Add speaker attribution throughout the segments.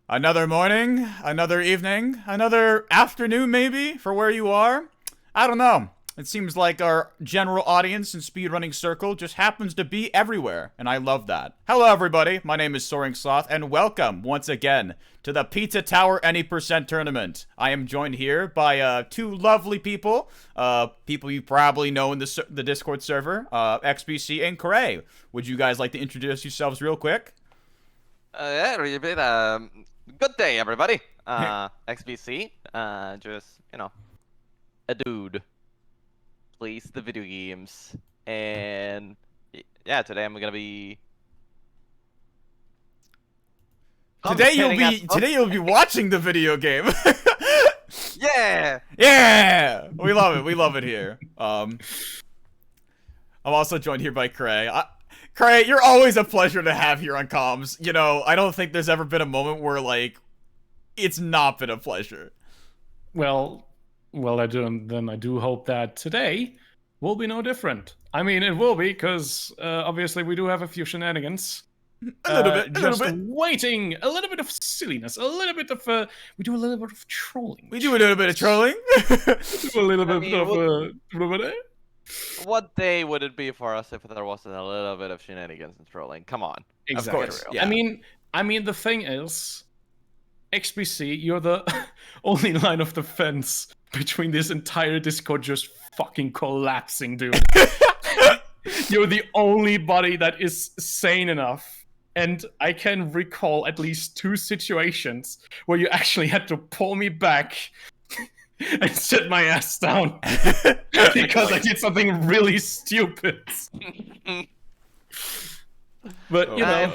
Speaker 1: Another morning, another evening, another afternoon maybe for where you are. I don't know. It seems like our general audience in speedrunning circle just happens to be everywhere, and I love that. Hello everybody, my name is Soaring Sloth, and welcome once again to the Pizza Tower Any Percent Tournament. I am joined here by two lovely people, people you probably know in the Discord server, XBC and Cray. Would you guys like to introduce yourselves real quick?
Speaker 2: Yeah, really bit. Good day, everybody. XBC. Just a dude plays the video games, and yeah, today I'm gonna be.
Speaker 1: Today you'll be watching the video game.
Speaker 2: Yeah.
Speaker 1: Yeah, we love it here. I'm also joined here by Cray. Cray, you're always a pleasure to have here on comms. You know, I don't think there's ever been a moment where like it's not been a pleasure.
Speaker 3: Well, I do hope that today will be no different. I mean, it will be because obviously we do have a few shenanigans.
Speaker 1: A little bit.
Speaker 3: Waiting, a little bit of silliness, a little bit of we do a little bit of trolling.
Speaker 1: We do a little bit of trolling.
Speaker 3: A little bit of
Speaker 2: What day would it be for us if there wasn't a little bit of shenanigans and trolling? Come on.
Speaker 3: Exactly.
Speaker 1: Of course. Yeah.
Speaker 3: I mean, the thing is, XBC, you're the only line of defense between this entire Discord just fucking collapsing, dude. You're the only body that is sane enough. And I can recall at least 2 situations where you actually had to pull me back and sit my ass down because I did something really stupid. But you know,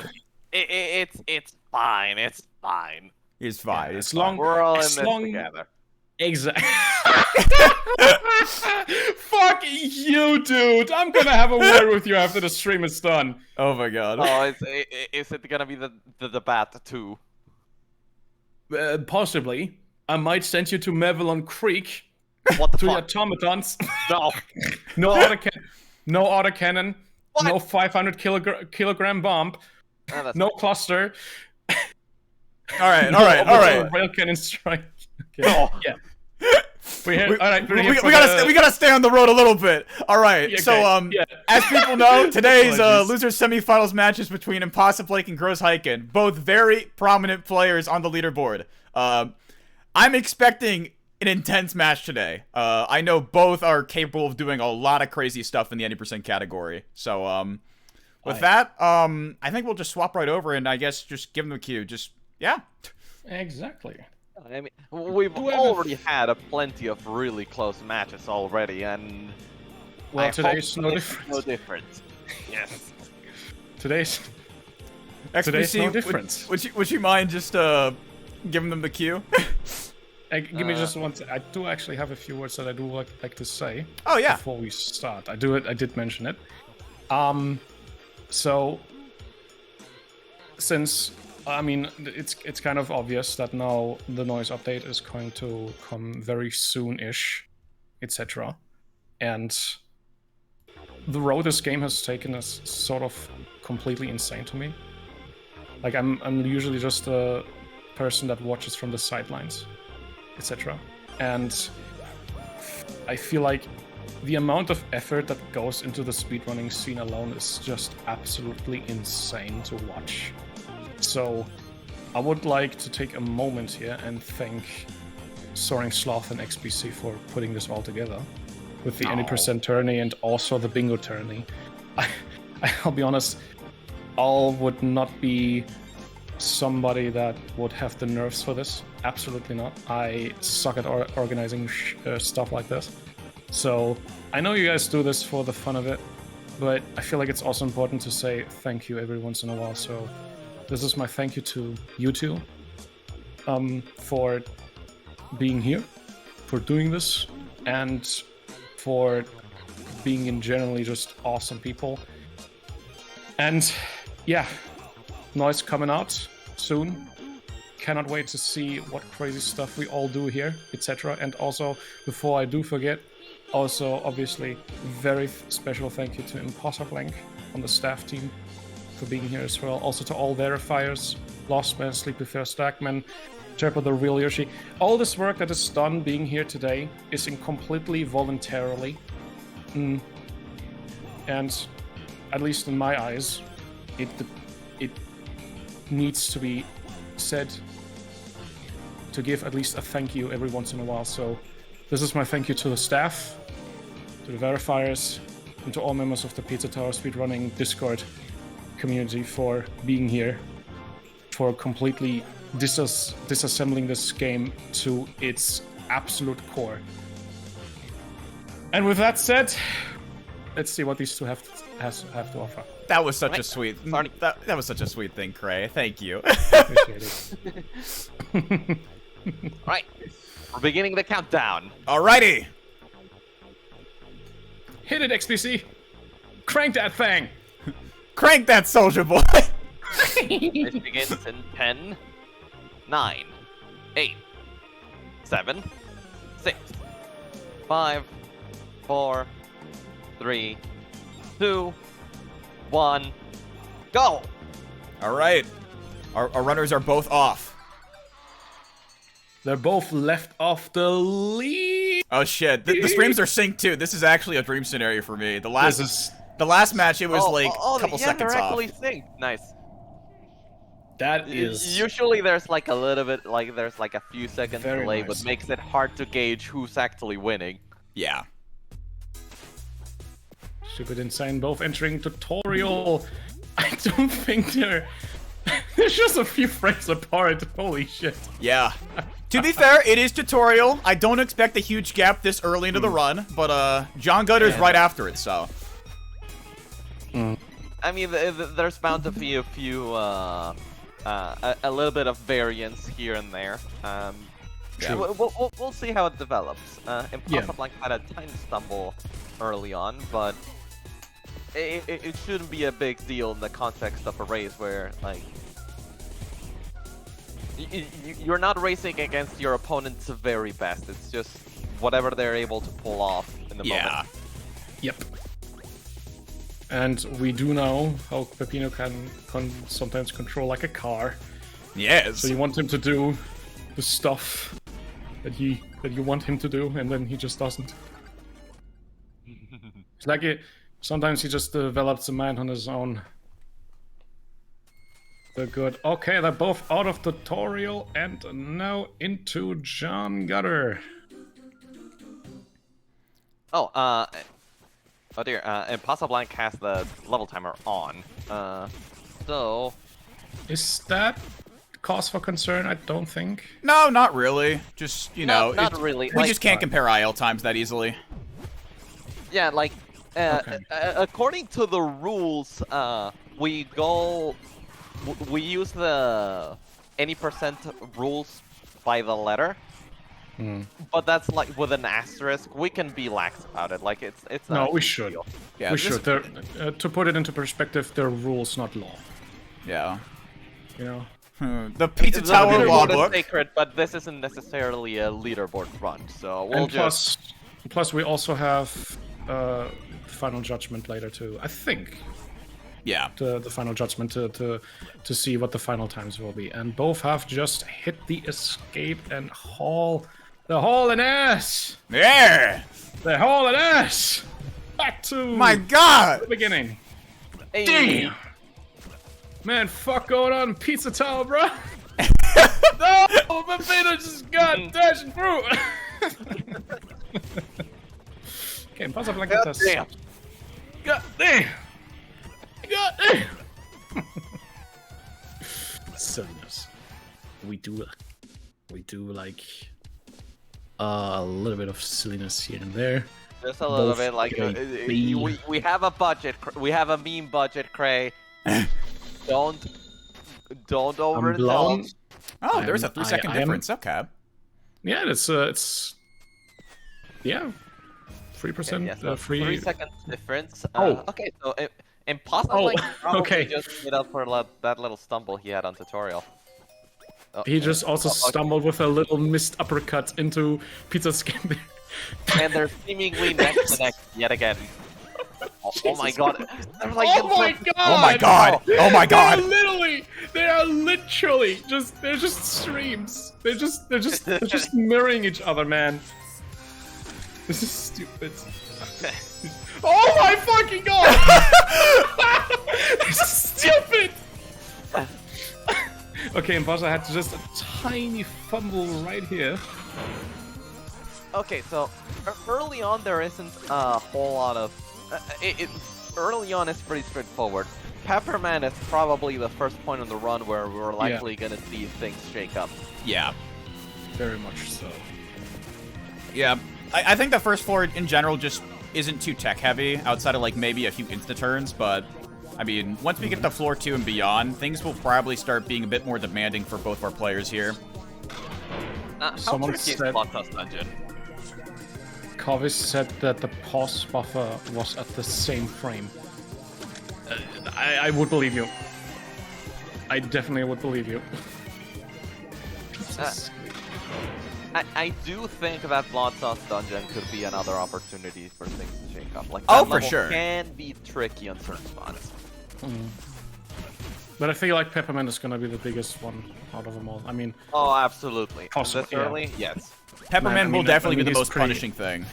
Speaker 2: it's fine. It's fine.
Speaker 1: It's fine.
Speaker 3: As long
Speaker 2: We're all in this together.
Speaker 3: Exactly. Fuck you, dude. I'm gonna have a word with you after the stream is done.
Speaker 1: Oh my god.
Speaker 2: Oh, is it gonna be the bat too?
Speaker 3: Possibly. I might send you to Mavelon Creek.
Speaker 2: What the
Speaker 3: to
Speaker 2: fuck?
Speaker 3: your automatons.
Speaker 2: No.
Speaker 3: No autocannon.
Speaker 2: What?
Speaker 3: No 500 kilogram bomb.
Speaker 2: Oh,
Speaker 3: no cluster.
Speaker 1: All right.
Speaker 3: Rail cannon strike. Okay.
Speaker 2: No.
Speaker 3: Yeah. We
Speaker 1: gotta stay on the road a little bit. All right.
Speaker 3: Yeah, okay.
Speaker 1: So
Speaker 3: Yeah.
Speaker 1: as people know, today's
Speaker 3: Apologies.
Speaker 1: loser semifinals matches between Impossible Blake and Gross Hyken, both very prominent players on the leaderboard. I'm expecting an intense match today. I know both are capable of doing a lot of crazy stuff in the 80% category. So with that, I think we'll just swap right over and I guess just give them the cue. Just yeah.
Speaker 3: Exactly.
Speaker 2: I mean, we've already had plenty of really close matches already, and
Speaker 3: Well, today's no different.
Speaker 2: No different. Yes.
Speaker 3: Today's
Speaker 1: XBC,
Speaker 3: no difference.
Speaker 1: Would you mind just giving them the cue?
Speaker 3: Give me just one. I do actually have a few words that I do like to say.
Speaker 1: Oh yeah.
Speaker 3: Before we start, I did mention it. So since I mean it's kind of obvious that now the noise update is going to come very soon-ish, etc. And the road this game has taken is sort of completely insane to me. Like I'm usually just a person that watches from the sidelines, etc. And I feel like the amount of effort that goes into the speedrunning scene alone is just absolutely insane to watch. So I would like to take a moment here and thank Soaring Sloth and XBC for putting this all together with the Any Percent Tourney and also the Bingo Tourney. I'll be honest, I would not be somebody that would have the nerves for this. Absolutely not. I suck at organizing stuff like this. So I know you guys do this for the fun of it, but I feel like it's also important to say thank you every once in a while. So this is my thank you to you two for being here, for doing this, and for being in generally just awesome people. And yeah, noise coming out soon. Cannot wait to see what crazy stuff we all do here, etc. And also, before I do forget, also obviously very special thank you to Impossible Blank on the staff team for being here as well. Also to all verifiers Lost Man, Sleepy Fair Stackman, Jeopardy the Real Yoshi. All this work that is done being here today is in completely voluntarily. And at least in my eyes, it needs to be said to give at least a thank you every once in a while. So this is my thank you to the staff, to the verifiers, and to all members of the Pizza Tower Speedrunning Discord community for being here, for completely disassembling this game to its absolute core. And with that said, let's see what these two have to offer.
Speaker 1: That was such a sweet. That was such a sweet thing, Cray. Thank you.
Speaker 3: Appreciate it.
Speaker 2: Right, we're beginning the countdown.
Speaker 1: Alrighty.
Speaker 3: Hit it, XPC! Crank that thing!
Speaker 1: Crank that soldier boy.
Speaker 2: This begins in 10, 9, 8, 7, 6, 5, 4, 3, 2, 1, go!
Speaker 1: All right. Our runners are both off.
Speaker 3: They're both left off the lead.
Speaker 1: Oh shit! The streams are synced too. This is actually a dream scenario for me. The last match, it was like a couple seconds
Speaker 2: they're
Speaker 1: off.
Speaker 2: actually synced. Nice.
Speaker 3: That is
Speaker 2: Usually there's like a little bit, like there's like a few seconds
Speaker 3: Very
Speaker 2: delay,
Speaker 3: nice.
Speaker 2: but makes it hard to gauge who's actually winning.
Speaker 1: Yeah.
Speaker 3: stupid insane. Both entering tutorial. I don't think they're just a few frames apart. Holy shit.
Speaker 1: Yeah. To be fair, it is tutorial. I don't expect a huge gap this early into the run, but John Gutter's right after it, so.
Speaker 2: I mean, there's bound to be a little bit of variance here and there. We'll see how it develops. Impossible Blank had a tiny stumble early on, but it shouldn't be a big deal in the context of a race where, like, you're not racing against your opponent's very best. It's just whatever they're able to pull off in the moment.
Speaker 3: Yep. And we do know how Peppino can sometimes control like a car.
Speaker 1: Yes.
Speaker 3: So you want him to do the stuff that you want him to do, and then he just doesn't. It's like sometimes he just develops a mind on his own. They're good. Okay, they're both out of tutorial and now into John Gutter.
Speaker 2: Oh dear, Impossible Blank has the level timer on. So...
Speaker 3: Is that cause for concern? I don't think.
Speaker 1: No, not really. Just, you know,
Speaker 2: not really.
Speaker 1: We just can't compare IL times that easily.
Speaker 2: Yeah, like, according to the rules, we use the any percent rules by the letter. But that's like with an asterisk. We can be lax about it. Like it's
Speaker 3: no,
Speaker 2: not
Speaker 3: we should.
Speaker 1: Yeah,
Speaker 3: we should. To put it into perspective, they're rules, not law.
Speaker 1: Yeah.
Speaker 3: You know.
Speaker 1: The Pizza Tower law book.
Speaker 2: Sacred, but this isn't necessarily a leaderboard run, so we'll
Speaker 3: plus we also have final judgment later too. I think.
Speaker 1: Yeah.
Speaker 3: The final judgment to see what the final times will be, and both have just hit the escape and haul in ass.
Speaker 1: Yeah.
Speaker 3: The haul in ass. Back to
Speaker 1: my God.
Speaker 3: The beginning.
Speaker 2: Hey.
Speaker 3: Damn. Man, fuck going on in Pizza Tower, bro? No, my Peter just got dashing through. Okay, Impossible Blank gets us. God damn. God damn. Silliness. We do like a little bit of silliness here and there.
Speaker 2: Just a little bit, like we have a budget. We have a meme budget, Cray. Don't overindulge.
Speaker 1: Oh, there's a 3-second difference. Okay.
Speaker 3: Yeah, it's 3%. Free.
Speaker 2: 3 seconds difference.
Speaker 3: Oh.
Speaker 2: Okay, so Impossible Blank
Speaker 3: okay.
Speaker 2: just made up for that little stumble he had on tutorial.
Speaker 3: He just also stumbled with a little missed uppercut into Pizza's game.
Speaker 2: And they're seemingly neck to neck yet again. Oh my god. They're like
Speaker 3: oh my god!
Speaker 1: Oh my god! Oh my god!
Speaker 3: They are literally they're just streams. They're just mirroring each other, man. This is stupid. Oh my fucking god! This is stupid! Okay, Imposter had just a tiny fumble right here.
Speaker 2: Okay, so early on there isn't a whole lot of... early on it's pretty straightforward. Pepperman is probably the first point on the run where we're likely gonna see things shake up.
Speaker 1: Yeah.
Speaker 3: Very much so.
Speaker 1: Yeah. I think the first floor in general just isn't too tech heavy, outside of like maybe a few insta-turns, but I mean, once we get to floor 2 and beyond, things will probably start being a bit more demanding for both of our players here.
Speaker 3: Someone said...
Speaker 2: Dungeon?
Speaker 3: Kovis said that the pause buffer was at the same frame. I would believe you. I definitely would believe you.
Speaker 2: I do think that Blood Sauce Dungeon could be another opportunity for things to shake up. Like,
Speaker 1: oh,
Speaker 2: that
Speaker 1: for
Speaker 2: level
Speaker 1: sure.
Speaker 2: Can be tricky on certain spots.
Speaker 3: But I feel like Peppermint is gonna be the biggest one out of them all. I mean...
Speaker 2: Oh, absolutely.
Speaker 3: Possible,
Speaker 2: This early? Yes.
Speaker 1: Pepperman will definitely be the most punishing thing.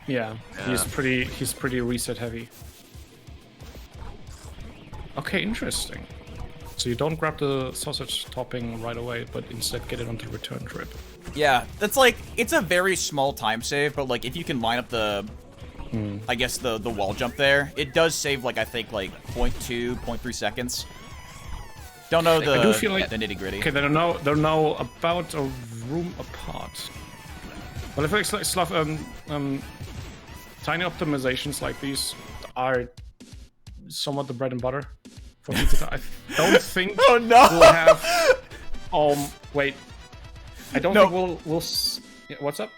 Speaker 3: Yeah, he's pretty reset heavy. Okay, interesting. So you don't grab the sausage topping right away, but instead get it on the return trip.
Speaker 1: Yeah, that's like, it's a very small time save, but like if you can line up the, I guess the wall jump there, it does save like, I think like 0.2, 0.3 seconds. Don't know the,
Speaker 3: I do feel like,
Speaker 1: the nitty gritty.
Speaker 3: Okay, they're now about a room apart. Well, I feel like stuff, tiny optimizations like these are somewhat the bread and butter for pizza. I don't think
Speaker 1: oh no!
Speaker 3: we'll have. Wait. I don't think we'll. Yeah, what's up?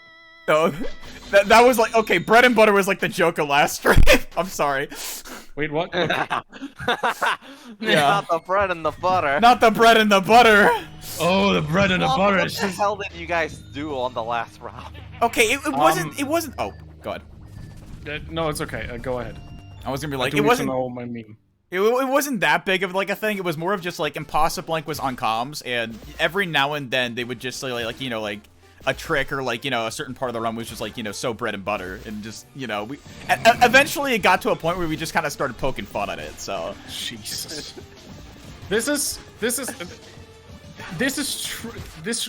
Speaker 1: No, that was like okay. Bread and butter was like the joke of last stream. I'm sorry.
Speaker 3: Wait, what?
Speaker 2: Yeah. Not the bread and the butter.
Speaker 1: Not the bread and the butter.
Speaker 3: Oh, the bread and the butter.
Speaker 2: What the hell did you guys do on the last round?
Speaker 1: Okay, it wasn't. It wasn't. Oh, go ahead.
Speaker 3: No, it's okay. Go ahead.
Speaker 1: I was gonna be like,
Speaker 3: it wasn't. Know my meme.
Speaker 1: It wasn't that big of like a thing. It was more of just like Imposter Blank was on comms, and every now and then they would just say like you know like a trick or like you know a certain part of the run was just like you know so bread and butter, and just you know we eventually it got to a point where we just kind of started poking fun at it. So
Speaker 3: Jesus, this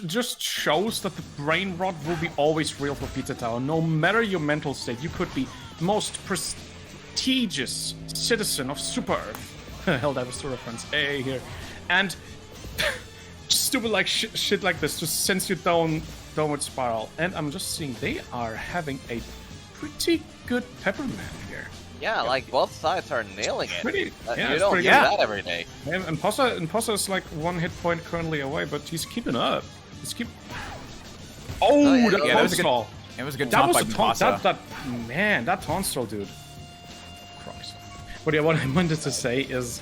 Speaker 3: just shows that the brain rot will be always real for Pizza Tower, no matter your mental state. You could be most prestigious citizen of Super Earth. Hell, that was the reference. Hey, here. And stupid like shit like this just sends you downward spiral. And I'm just seeing they are having a pretty good Pepperman here.
Speaker 2: Yeah, like both sides are nailing it.
Speaker 3: Pretty, yeah,
Speaker 2: you don't do that every day.
Speaker 3: And Imposter is like 1 hit point currently away, but he's keeping up. Oh,
Speaker 1: yeah,
Speaker 3: that
Speaker 1: was a good. It was a good taunt by Imposter.
Speaker 3: Man, that taunt throw, dude. Christ. But yeah, what I wanted to say is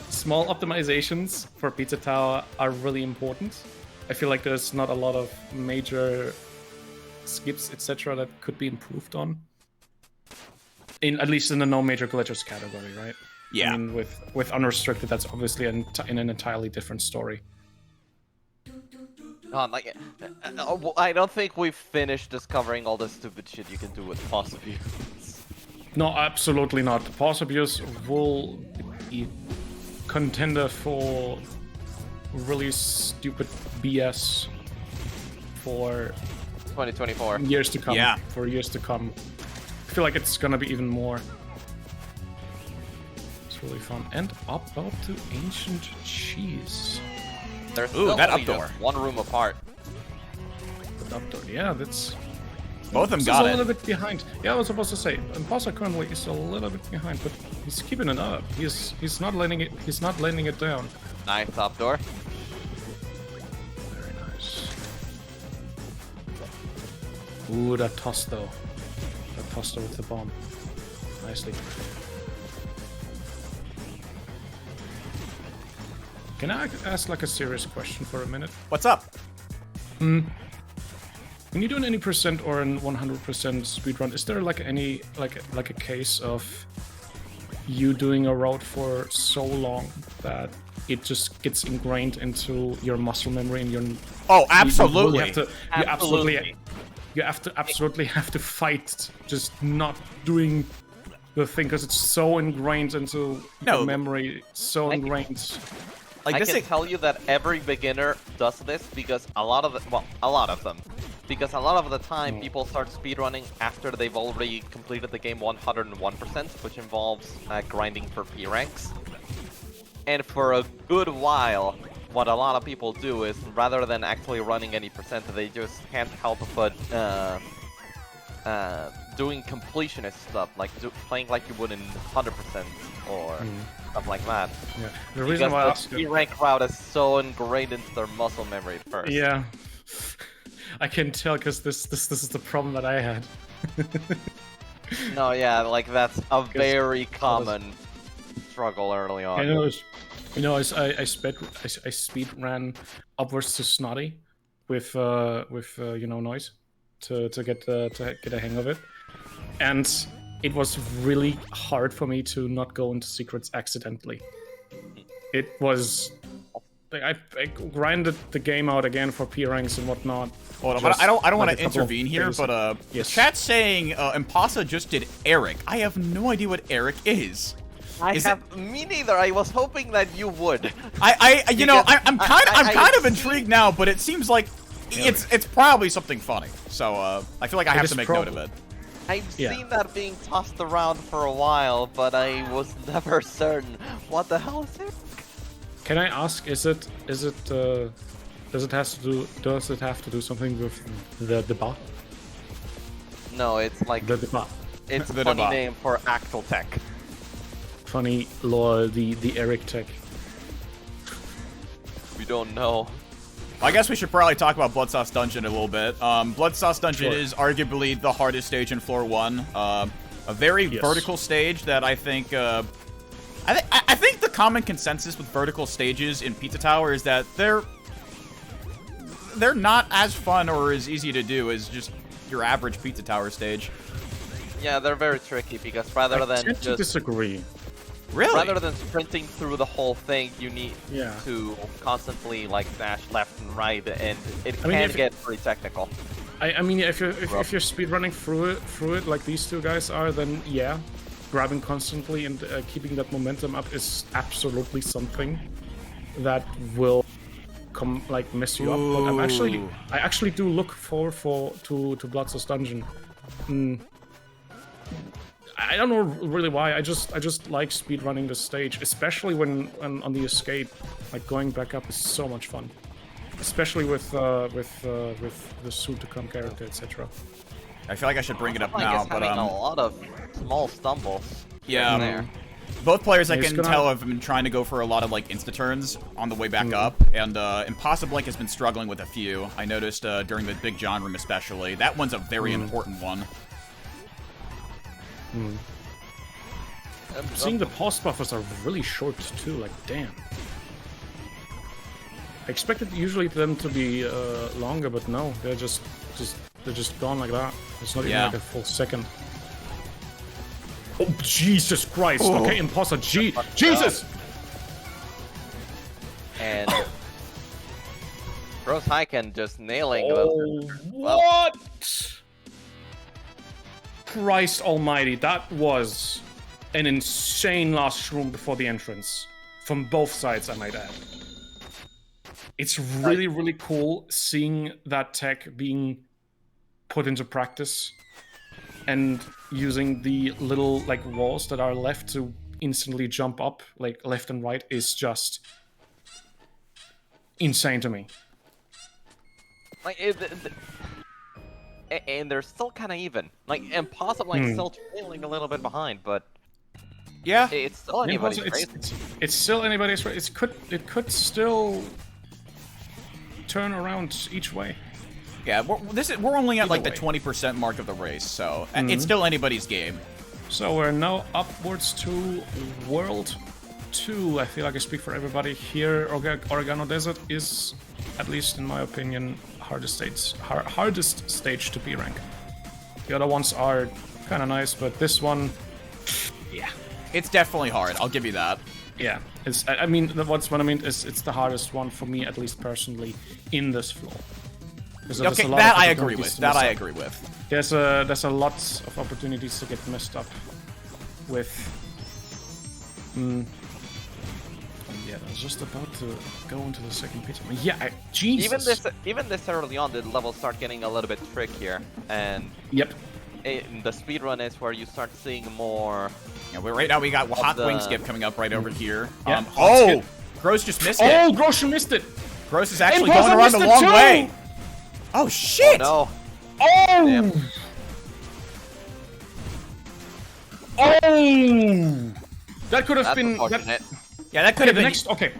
Speaker 3: small optimizations for Pizza Tower are really important. I feel like there's not a lot of major skips, etc. that could be improved on. At least in the no major glitches category, right?
Speaker 1: Yeah.
Speaker 3: I mean, with unrestricted, that's obviously in an entirely different story.
Speaker 2: Like, I don't think we've finished discovering all the stupid shit you can do with pause abuse.
Speaker 3: No, absolutely not. Pause abuse will be contender for really stupid BS for
Speaker 2: 2024
Speaker 3: years to come.
Speaker 1: Yeah.
Speaker 3: For years to come. I feel like it's gonna be even more. It's really fun. And up to Ancient Cheese.
Speaker 2: There's still
Speaker 1: that
Speaker 2: only
Speaker 1: up door.
Speaker 2: just one room apart.
Speaker 3: The up door, yeah, that's.
Speaker 1: Both of them
Speaker 3: He's
Speaker 1: got
Speaker 3: a
Speaker 1: it.
Speaker 3: little bit behind. Yeah, I was supposed to say, Imposter currently is a little bit behind, but he's keeping it up. He's not letting it. He's not letting it down.
Speaker 2: Nice up door.
Speaker 3: Very nice. Ooh, that toss though. That toss with the bomb. Nicely. Can I ask like a serious question for a minute?
Speaker 1: What's up?
Speaker 3: When you do an any percent or an 100% speedrun, is there like any like a case of you doing a route for so long that it just gets ingrained into your muscle memory and your.
Speaker 1: Oh, absolutely.
Speaker 3: You absolutely have to fight just not doing the thing because it's so ingrained into your memory, so ingrained.
Speaker 2: Like I can tell you that every beginner does this because a lot of them. Because a lot of the time people start speedrunning after they've already completed the game 101%, which involves grinding for P ranks. And for a good while, what a lot of people do is, rather than actually running any percent, they just can't help but doing completionist stuff, like playing like you would in 100% or stuff like that.
Speaker 3: Yeah. The reason why
Speaker 2: the P-rank route is so ingrained into their muscle memory at first.
Speaker 3: Yeah. I can tell because this is the problem that I had.
Speaker 2: No, yeah, like that's a very common struggle early on.
Speaker 3: I speed ran upwards to Snotty with noise to get a hang of it, and it was really hard for me to not go into secrets accidentally. It was like I grinded the game out again for P ranks and whatnot.
Speaker 1: Hold on, but I don't want to intervene here, but
Speaker 3: yes.
Speaker 1: Chat's saying Impasa just did Eric. I have no idea what Eric is.
Speaker 2: Me neither. I was hoping that you would.
Speaker 1: I'm kind of intrigued now, but it seems like it's probably something funny. So I feel like I have to make note of it.
Speaker 2: I've seen that being tossed around for a while, but I was never certain. What the hell is it?
Speaker 3: Can I ask? Does it have to do something with the debat?
Speaker 2: No, it's like
Speaker 3: the debat.
Speaker 2: It's a funny name for actual tech.
Speaker 3: Funny lore, the Eric tech.
Speaker 2: We don't know.
Speaker 1: I guess we should probably talk about Bloodsauce Dungeon a little bit. Bloodsauce Dungeon is arguably the hardest stage in Floor 1. A very vertical stage that I think... I think the common consensus with vertical stages in Pizza Tower is that they're not as fun or as easy to do as just your average Pizza Tower stage.
Speaker 2: Yeah, they're very tricky because rather than
Speaker 3: just... I disagree.
Speaker 1: Really?
Speaker 2: Rather than sprinting through the whole thing, you need to constantly like dash left and right, and it can get pretty technical.
Speaker 3: I mean, if you're speedrunning through it like these two guys are, then yeah, grabbing constantly and keeping that momentum up is absolutely something that will mess you up. But I actually do look forward to Bloodsauce Dungeon. I don't know really why. I just like speedrunning the stage, especially when on the escape. Like going back up is so much fun, especially with the soon-to-come character, etc.
Speaker 1: I feel like I should bring it up now, but
Speaker 2: a lot of small stumbles.
Speaker 1: Yeah.
Speaker 2: There.
Speaker 1: Both players I can tell have been trying to go for a lot of like insta-turns on the way back up, and Impossible Blink has been struggling with a few. I noticed during the Big John room especially. That one's a very important one.
Speaker 3: Seeing the pause buffers are really short too, like damn. I expected usually them to be longer, but no, they're just gone like that. It's not even like a full second. Oh Jesus Christ! Oh. Okay, imposter, Jesus!
Speaker 2: And Rose Hyken just nailing
Speaker 3: what? Christ almighty, that was an insane last room before the entrance. From both sides, I might add. It's really, really cool seeing that tech being put into practice and using the little like walls that are left to instantly jump up, like left and right, is just insane to me.
Speaker 2: Like and they're still kind of even. Like Impossible, like still trailing a little bit behind, but
Speaker 1: yeah,
Speaker 2: it's still anybody's race.
Speaker 3: It's still anybody's race. It could still turn around each way.
Speaker 1: Yeah, we're only at like the 20% mark of the race, so it's still anybody's game.
Speaker 3: So we're now upwards to World 2. I feel like I speak for everybody here. Oregano Desert is, at least in my opinion, hardest stage to P rank. The other ones are kind of nice, but this one, yeah,
Speaker 1: it's definitely hard. I'll give you that.
Speaker 3: Yeah, I mean, what I mean is it's the hardest one for me, at least personally, in this floor.
Speaker 1: Okay, that I agree with. That I agree with.
Speaker 3: There's a lot of opportunities to get messed up with. Yeah, I was just about to go into the second pizza. Yeah, Jesus.
Speaker 2: Even this early on, the levels start getting a little bit trickier, and
Speaker 3: yep.
Speaker 2: The speedrun is where you start seeing more.
Speaker 1: Yeah, right now we got hot wing skip coming up right over here.
Speaker 3: Yeah,
Speaker 1: oh, Gross just missed it.
Speaker 3: Oh, Gross missed it.
Speaker 1: Gross is actually going around the long way. Oh shit!
Speaker 2: Oh, no.
Speaker 3: Oh!
Speaker 2: Damn.
Speaker 3: Oh! That could have
Speaker 2: That's
Speaker 3: been.
Speaker 2: unfortunate.
Speaker 1: Yeah, that could have been.
Speaker 3: Next, okay.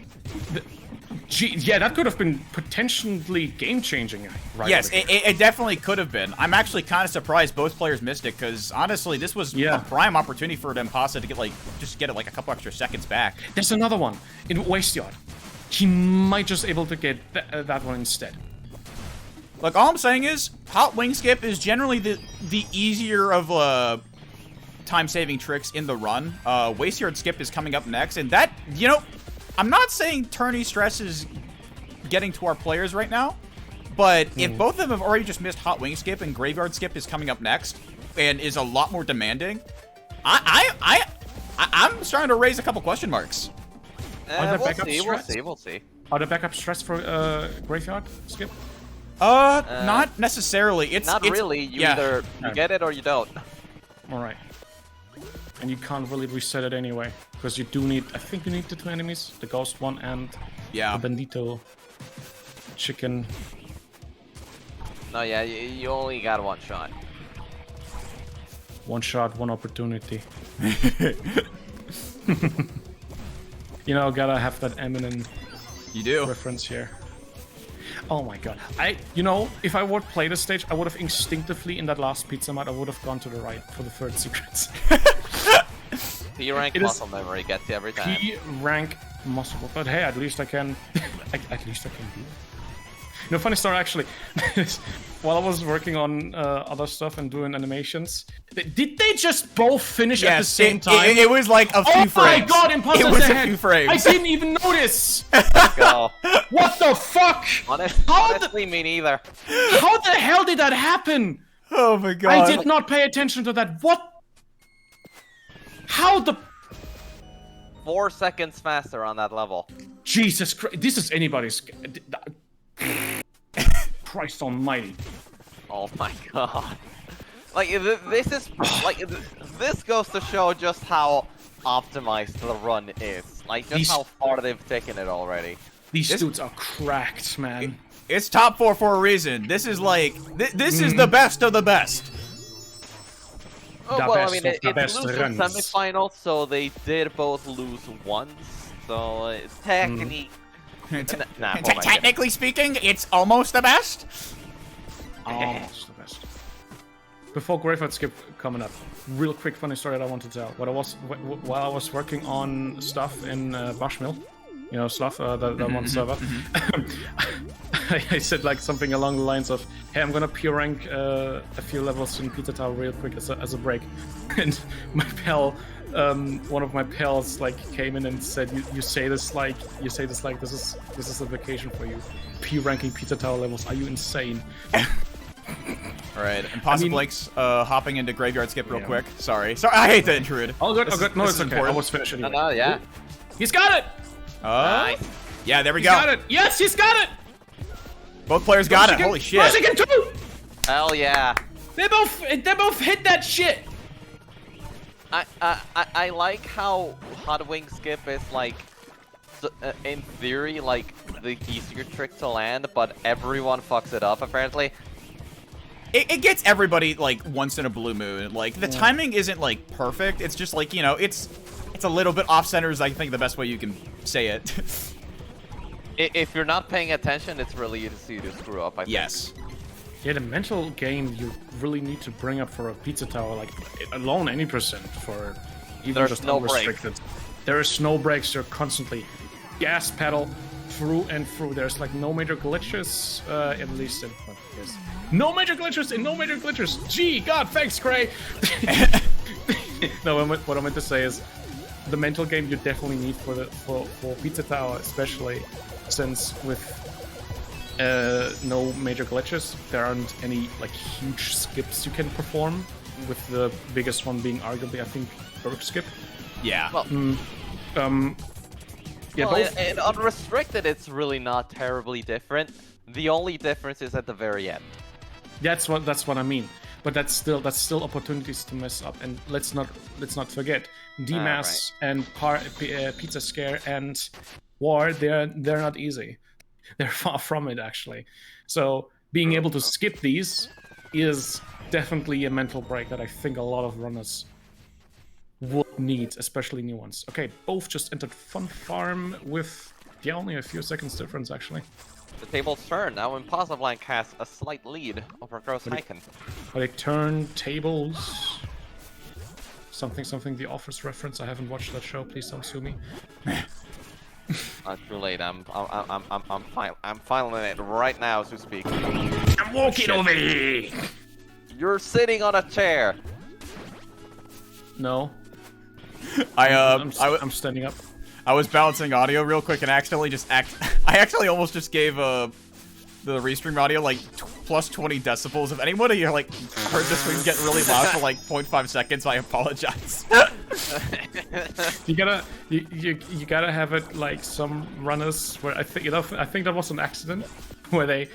Speaker 3: Yeah, that could have been potentially game-changing. Right.
Speaker 1: Yes, it definitely could have been. I'm actually kind of surprised both players missed it because honestly, this was a prime opportunity for Dempasa to get just get it like a couple extra seconds back.
Speaker 3: There's another one in Waste Yard. He might just able to get that one instead.
Speaker 1: Look, all I'm saying is, hot wing skip is generally the easier of time-saving tricks in the run. Waste Yard skip is coming up next, and that, you know, I'm not saying Tourney stress is getting to our players right now, but if both of them have already just missed hot wing skip and graveyard skip is coming up next and is a lot more demanding, I'm starting to raise a couple question marks.
Speaker 2: We'll see.
Speaker 3: Are there backup stress for graveyard skip?
Speaker 1: Not necessarily. It's
Speaker 2: really. You either get it or you don't.
Speaker 3: All right. And you can't really reset it anyway, because you do need. I think you need the two enemies, the ghost one and the bandito chicken.
Speaker 2: No, yeah, you only got one shot.
Speaker 3: One shot, one opportunity. You know, gotta have that Eminem reference here. Oh my god. You know, if I would play this stage, I would have instinctively, in that last pizza mat, I would have gone to the right for the third secret.
Speaker 2: P-rank muscle memory gets you every time.
Speaker 3: P-rank muscle, but hey, at least I can... at least I can do it. You know, funny story actually. While I was working on other stuff and doing animations, did they just both finish at the same time?
Speaker 1: It was like a few frames.
Speaker 3: Oh my god, impossible!
Speaker 1: It was a few frames.
Speaker 3: I didn't even notice!
Speaker 2: Go.
Speaker 3: What the fuck?
Speaker 2: Honestly, me neither.
Speaker 3: How the hell did that happen?
Speaker 1: Oh my god.
Speaker 3: I did not pay attention to that. What? How the...
Speaker 2: 4 seconds faster on that level.
Speaker 3: Jesus Christ, this is anybody's... Christ almighty.
Speaker 2: Oh my god. Like, this is... like, this goes to show just how optimized the run is. Like, just how far they've taken it already.
Speaker 3: These dudes are cracked, man.
Speaker 1: It's top 4 for a reason. This is like... This is the best of the best.
Speaker 2: Oh, well, I mean, it's losing semifinals, so they did both lose once. So, it's technically...
Speaker 1: Technically speaking, it's almost the best.
Speaker 3: Almost the best. Before Graveyard Skip coming up, real quick funny story that I want to tell. While I was working on stuff in Bushmill, you know, stuff that one server, I said like something along the lines of, "Hey, I'm gonna pure rank a few levels in Pizza Tower real quick as a break," and my pal. One of my pals like came in and said, "You say this like this is a vacation for you. P ranking Pizza Tower levels. Are you insane?"
Speaker 1: Alright, and Possum Blake's hopping into Graveyard Skip real quick. Sorry, I hate to intrude.
Speaker 3: Oh good, no, it's okay. I was finished anyway.
Speaker 2: No, yeah.
Speaker 3: He's got it!
Speaker 2: Nice.
Speaker 1: Yeah, there we go.
Speaker 3: He's got it! Yes, he's got it!
Speaker 1: Both players got it, holy shit.
Speaker 3: Again too!
Speaker 2: Hell yeah.
Speaker 3: They both hit that shit!
Speaker 2: I like how Hot Wing Skip is like, in theory, like the easier trick to land, but everyone fucks it up apparently.
Speaker 1: It gets everybody like once in a blue moon. Like the timing isn't like perfect. It's just like, you know, it's a little bit off center is I think the best way you can say it.
Speaker 2: If you're not paying attention, it's really easy to screw up. I think.
Speaker 1: Yes.
Speaker 3: Yeah, the mental game you really need to bring up for a Pizza Tower, like alone any percent for even
Speaker 2: There's
Speaker 3: just
Speaker 2: no
Speaker 3: unrestricted. There is no breaks. You're constantly gas pedal through and through. There's like no major glitches, at least in yes. No major glitches and no major glitches. Gee, God, thanks, Gray. No, what I meant to say is the mental game you definitely need for Pizza Tower, especially since with no major glitches, there aren't any like huge skips you can perform. With the biggest one being arguably, I think, Berg skip.
Speaker 1: Yeah.
Speaker 2: Well,
Speaker 3: Yeah,
Speaker 2: well,
Speaker 3: both.
Speaker 2: in unrestricted, it's really not terribly different. The only difference is at the very end.
Speaker 3: That's what I mean. But that's still opportunities to mess up. And let's not forget, DMAS and Pizza Scare and War, they're not easy. They're far from it, actually. So being able to skip these is definitely a mental break that I think a lot of runners would need, especially new ones. Okay, both just entered Fun Farm with only a few seconds difference, actually.
Speaker 2: The table's turn. Now Impossible Blank has a slight lead over Gross Hyken.
Speaker 3: But they turn tables. Something. The Office reference. I haven't watched that show. Please don't sue me.
Speaker 2: Not too late. I'm filing it right now as we speak.
Speaker 3: I'm walking over here.
Speaker 2: You're sitting on a chair.
Speaker 3: No.
Speaker 1: I'm
Speaker 3: standing up.
Speaker 1: I was balancing audio real quick and accidentally I actually almost just gave the restream audio like plus 20 decibels. If anybody like heard this thing get really loud for like 0.5 seconds, I apologize.
Speaker 3: You gotta have it like some runners where I think that was an accident where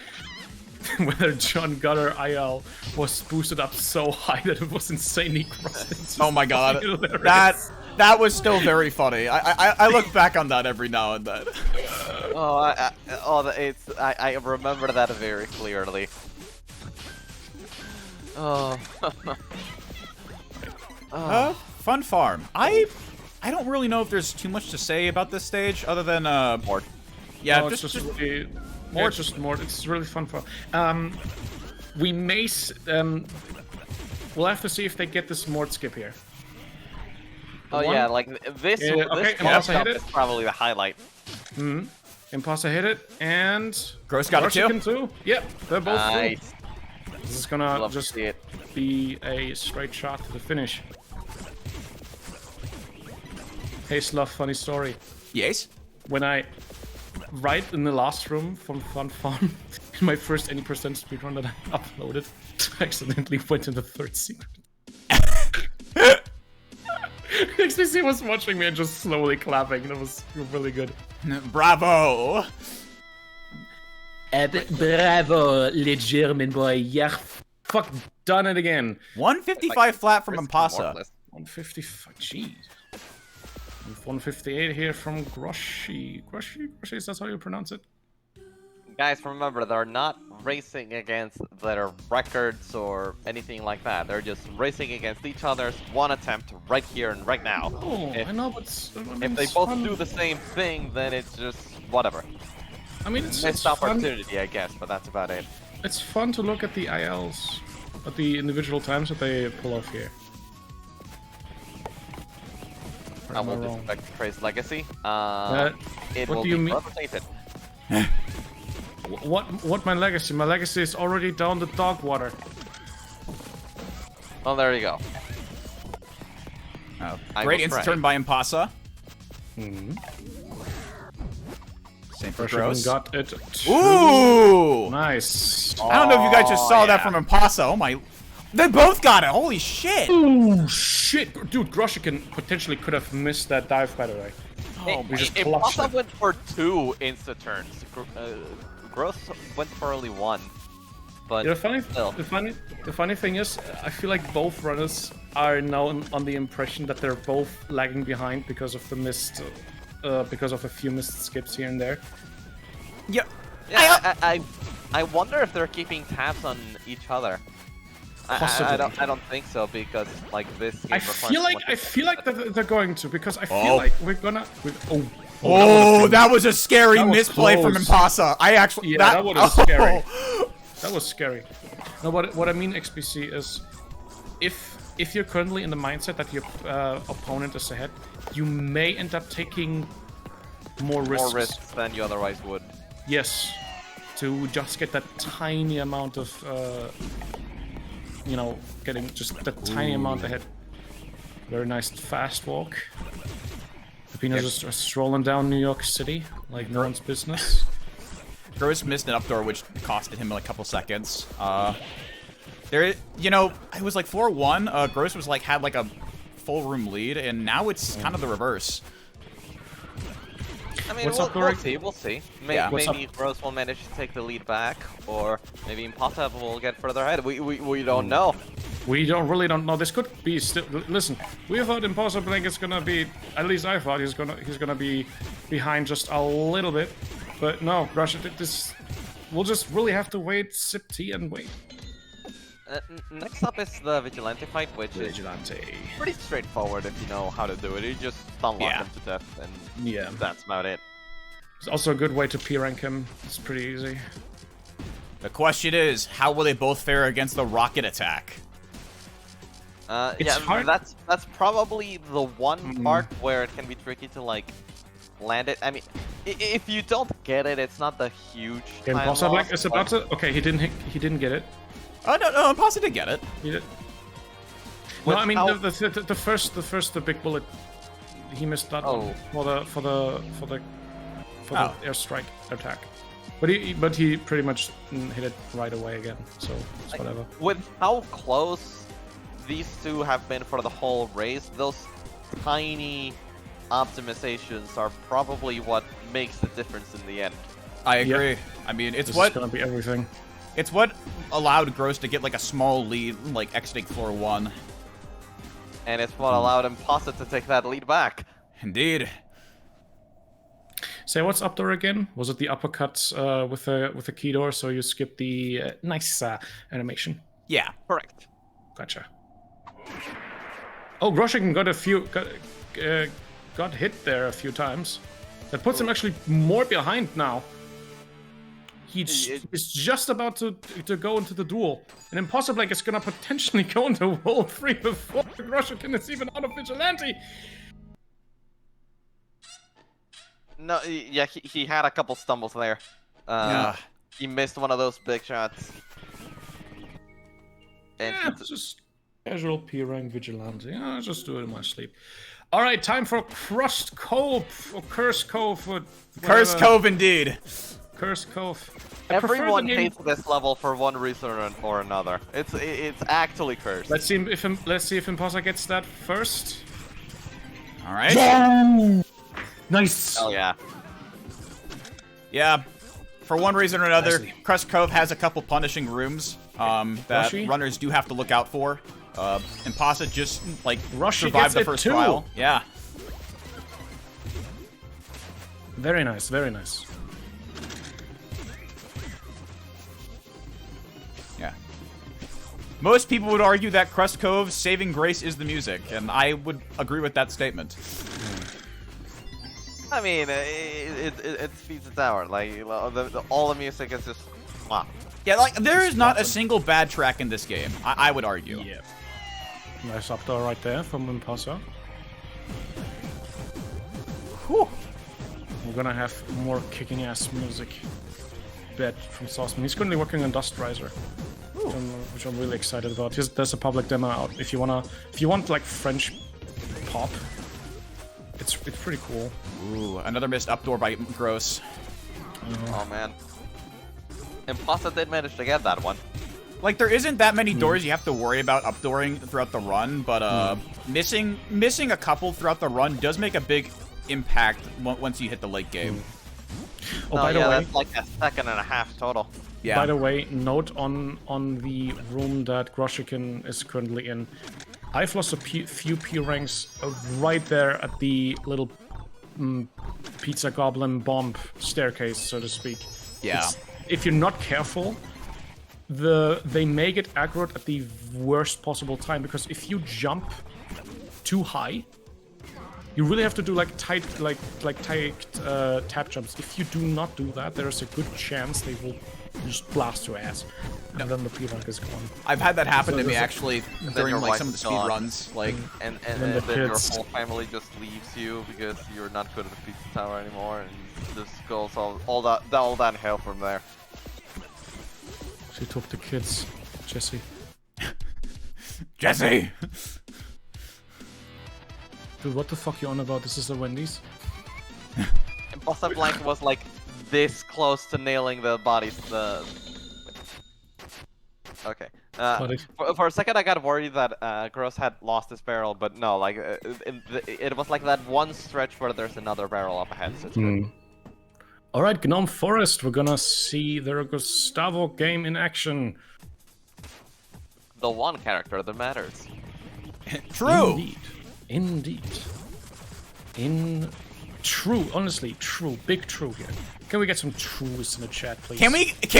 Speaker 3: whether John Gutter IL was boosted up so high that it was insanely crossed.
Speaker 1: Oh my god, that was still very funny. I look back on that every now and then.
Speaker 2: I remember that very clearly. Oh.
Speaker 1: Fun Farm. I don't really know if there's too much to say about this stage other than
Speaker 2: More.
Speaker 1: Yeah,
Speaker 3: no, it's just really more. It's just more. It's really fun for. We may. We'll have to see if they get this Mort skip here.
Speaker 2: Oh yeah, like this.
Speaker 3: Yeah, okay,
Speaker 2: this
Speaker 3: hit it.
Speaker 2: is probably the highlight.
Speaker 3: Imposter hit it, and
Speaker 1: Gross got it
Speaker 3: Chicken too. Yep, they're both
Speaker 2: Nice.
Speaker 3: through. This is gonna
Speaker 2: Love
Speaker 3: just
Speaker 2: to see it.
Speaker 3: be a straight shot to the finish. Hey Sloth, funny story.
Speaker 1: Yes.
Speaker 3: When right in the last room from Fun Farm, in my first any percent speedrun that I uploaded, I accidentally went in the third secret. XPC was watching me and just slowly clapping. That was really good.
Speaker 1: Bravo.
Speaker 3: Bravo, le German boy. Yeah, fuck, done it again.
Speaker 1: 155 flat from
Speaker 2: Risk
Speaker 1: Impasa.
Speaker 2: Mortalist.
Speaker 3: 155, jeez. 158 here from Groshi. Groshi, is that how you pronounce it?
Speaker 2: Guys, remember, they're not racing against their records or anything like that. They're just racing against each other's one attempt right here and right now.
Speaker 3: Oh, I know, but
Speaker 2: If they both do the same thing, then it's just whatever.
Speaker 3: I mean, it's
Speaker 2: Missed
Speaker 3: fun.
Speaker 2: opportunity, I guess, but that's about it.
Speaker 3: It's fun to look at the ILs, at the individual times that they pull off here. Or
Speaker 2: I
Speaker 3: am I
Speaker 2: will
Speaker 3: wrong?
Speaker 2: disrespect Trey's legacy. It
Speaker 3: what
Speaker 2: will
Speaker 3: do you
Speaker 2: be
Speaker 3: mean?
Speaker 2: rotated.
Speaker 3: What my legacy? My legacy is already down the dog water.
Speaker 2: Well, there you go.
Speaker 1: Oh,
Speaker 2: I
Speaker 1: great
Speaker 2: will
Speaker 1: instant
Speaker 2: try.
Speaker 1: turn by Impasa. Same for Gross.
Speaker 3: Got it. Too.
Speaker 1: Ooh!
Speaker 3: Nice.
Speaker 1: I don't know if you guys just saw that
Speaker 2: yeah.
Speaker 1: from Impasa. Oh my... They both got it! Holy shit!
Speaker 3: Oh shit, dude! Groshikin potentially could have missed that dive, by the way.
Speaker 1: Oh,
Speaker 3: we just clutched
Speaker 2: Impossible
Speaker 3: it.
Speaker 2: went for 2 insta turns. Gross went for only 1. But
Speaker 3: Yeah,
Speaker 2: still.
Speaker 3: the funny thing is, I feel like both runners are now on the impression that they're both lagging behind because of the missed, because of a few missed skips here and there.
Speaker 1: Yep.
Speaker 2: Yeah, I wonder if they're keeping tabs on each other.
Speaker 3: Possibly.
Speaker 2: I don't think so, because like this game
Speaker 3: I feel like that they're going to, because I feel
Speaker 1: Oh.
Speaker 3: like we're gonna.
Speaker 1: Oh, that was a scary
Speaker 3: That was
Speaker 1: misplay from
Speaker 3: close.
Speaker 1: Impasa. I actually...
Speaker 3: Yeah, that was
Speaker 1: oh.
Speaker 3: scary. That was scary. No, what I mean, XPC, is if you're currently in the mindset that your opponent is ahead, you may end up taking more risks.
Speaker 2: More risks than you otherwise would.
Speaker 3: Yes, to just get that tiny amount of, getting just that tiny amount ahead. Very nice fast walk. Peppino's just strolling down New York City like no one's business.
Speaker 1: Gross missed an up door, which costed him like a couple seconds. There, you know, it was like 4-1. Gross was like had like a full room lead, and now it's kind of the reverse.
Speaker 2: I mean,
Speaker 3: What's
Speaker 2: we'll,
Speaker 3: up, Dory?
Speaker 2: we'll see.
Speaker 1: Yeah.
Speaker 2: Maybe Gross will manage to take the lead back, or maybe Impossible will get further ahead. We don't know.
Speaker 3: We really don't know. This could be still. Listen, we thought Impossible is gonna be. At least I thought he's gonna be behind just a little bit, but no, Russia did this. We'll just really have to wait, sip tea, and wait.
Speaker 2: Next up is the Vigilante fight, which is pretty straightforward if you know how to do it. You just unlock him to death, and that's about it.
Speaker 3: It's also a good way to P-rank him. It's pretty easy.
Speaker 1: The question is, how will they both fare against the rocket attack?
Speaker 3: It's hard.
Speaker 2: That's probably the one part where it can be tricky to like land it. I mean, if you don't get it, it's not the huge.
Speaker 3: Impossible is about to. Okay, he didn't get it.
Speaker 1: Oh no, Impossible did get it.
Speaker 3: He did. No, I mean the first big bullet, he missed that one for the airstrike attack, but he pretty much hit it right away again. So it's whatever.
Speaker 2: With how close these two have been for the whole race, those tiny optimizations are probably what makes the difference in the end.
Speaker 1: I agree. I mean, it's
Speaker 3: this
Speaker 1: what
Speaker 3: is gonna be everything.
Speaker 1: It's what allowed Gross to get like a small lead, like exiting floor 1.
Speaker 2: And it's what allowed Impossible to take that lead back.
Speaker 1: Indeed.
Speaker 3: Say what's up there again? Was it the uppercut with the key door? So you skipped the nice animation.
Speaker 1: Yeah.
Speaker 2: Correct.
Speaker 3: Gotcha. Oh, Grosjean got hit there a few times. That puts him actually more behind now. He's just about to go into the duel. And Impossible is gonna potentially go into World 3 before Grosjean is even out of Vigilante.
Speaker 2: No, yeah, he had a couple stumbles there. He missed one of those big shots. And
Speaker 3: just casual P-rank Vigilante. I'll just do it in my sleep. All right, time for Crust Cove or Curse Cove.
Speaker 1: Curse Cove, indeed.
Speaker 3: Curse Cove.
Speaker 2: Everyone hates this level for one reason or another. It's actually cursed.
Speaker 3: Let's see if Imposter gets that first.
Speaker 1: All right.
Speaker 3: Yeah! Nice.
Speaker 2: Oh yeah.
Speaker 1: Yeah. For one reason or another, Crust Cove has a couple punishing rooms that runners do have to look out for. Imposter just like survived the first trial. Yeah.
Speaker 3: Very nice. Very nice.
Speaker 1: Yeah. Most people would argue that Crust Cove's saving grace is the music, and I would agree with that statement.
Speaker 2: I mean, it speeds its hour. Like all the music is just wow.
Speaker 1: Yeah, like there is not a single bad track in this game. I would argue.
Speaker 3: Yeah. Nice up there right there from Imposter.
Speaker 1: Whew.
Speaker 3: We're gonna have more kicking ass music. Bet from Sauceman. He's currently working on Dust Riser, which I'm really excited about. There's a public demo out. If you want like French pop, it's pretty cool.
Speaker 1: Ooh, another missed up door by Gross.
Speaker 2: Oh man. Imposter did manage to get that one.
Speaker 1: Like, there isn't that many doors you have to worry about updooring throughout the run, but missing a couple throughout the run does make a big impact once you hit the late game.
Speaker 3: Oh, by the way,
Speaker 2: that's like a second and a half total.
Speaker 1: Yeah.
Speaker 3: By the way, note on the room that Grosjean is currently in. I've lost a few P ranks right there at the little pizza goblin bomb staircase, so to speak.
Speaker 1: Yeah.
Speaker 3: If you're not careful, they may get aggroed at the worst possible time, because if you jump too high, you really have to do like tight tap jumps. If you do not do that, there's a good chance they will just blast your ass, and then the P-rank is gone.
Speaker 1: I've had that happen to me actually during like some of the speed runs, like,
Speaker 2: and then your whole family just leaves you because you're not good at the pizza tower anymore, and this goes all downhill from there.
Speaker 3: She took the kids, Jesse.
Speaker 1: Jesse.
Speaker 3: Dude, what the fuck you on about? This is the Wendy's?
Speaker 2: Imposter Blank was like this close to nailing the bodies. Okay. For a second, I got worried that Gross had lost his barrel, but no, like it was like that one stretch where there's another barrel up ahead. So it's good.
Speaker 3: All right, Gnome Forest. We're gonna see the Gustavo game in action.
Speaker 2: The one character that matters.
Speaker 1: True.
Speaker 3: Indeed. True, honestly, true, big true here. Can we get some trues in the chat, please?
Speaker 1: Can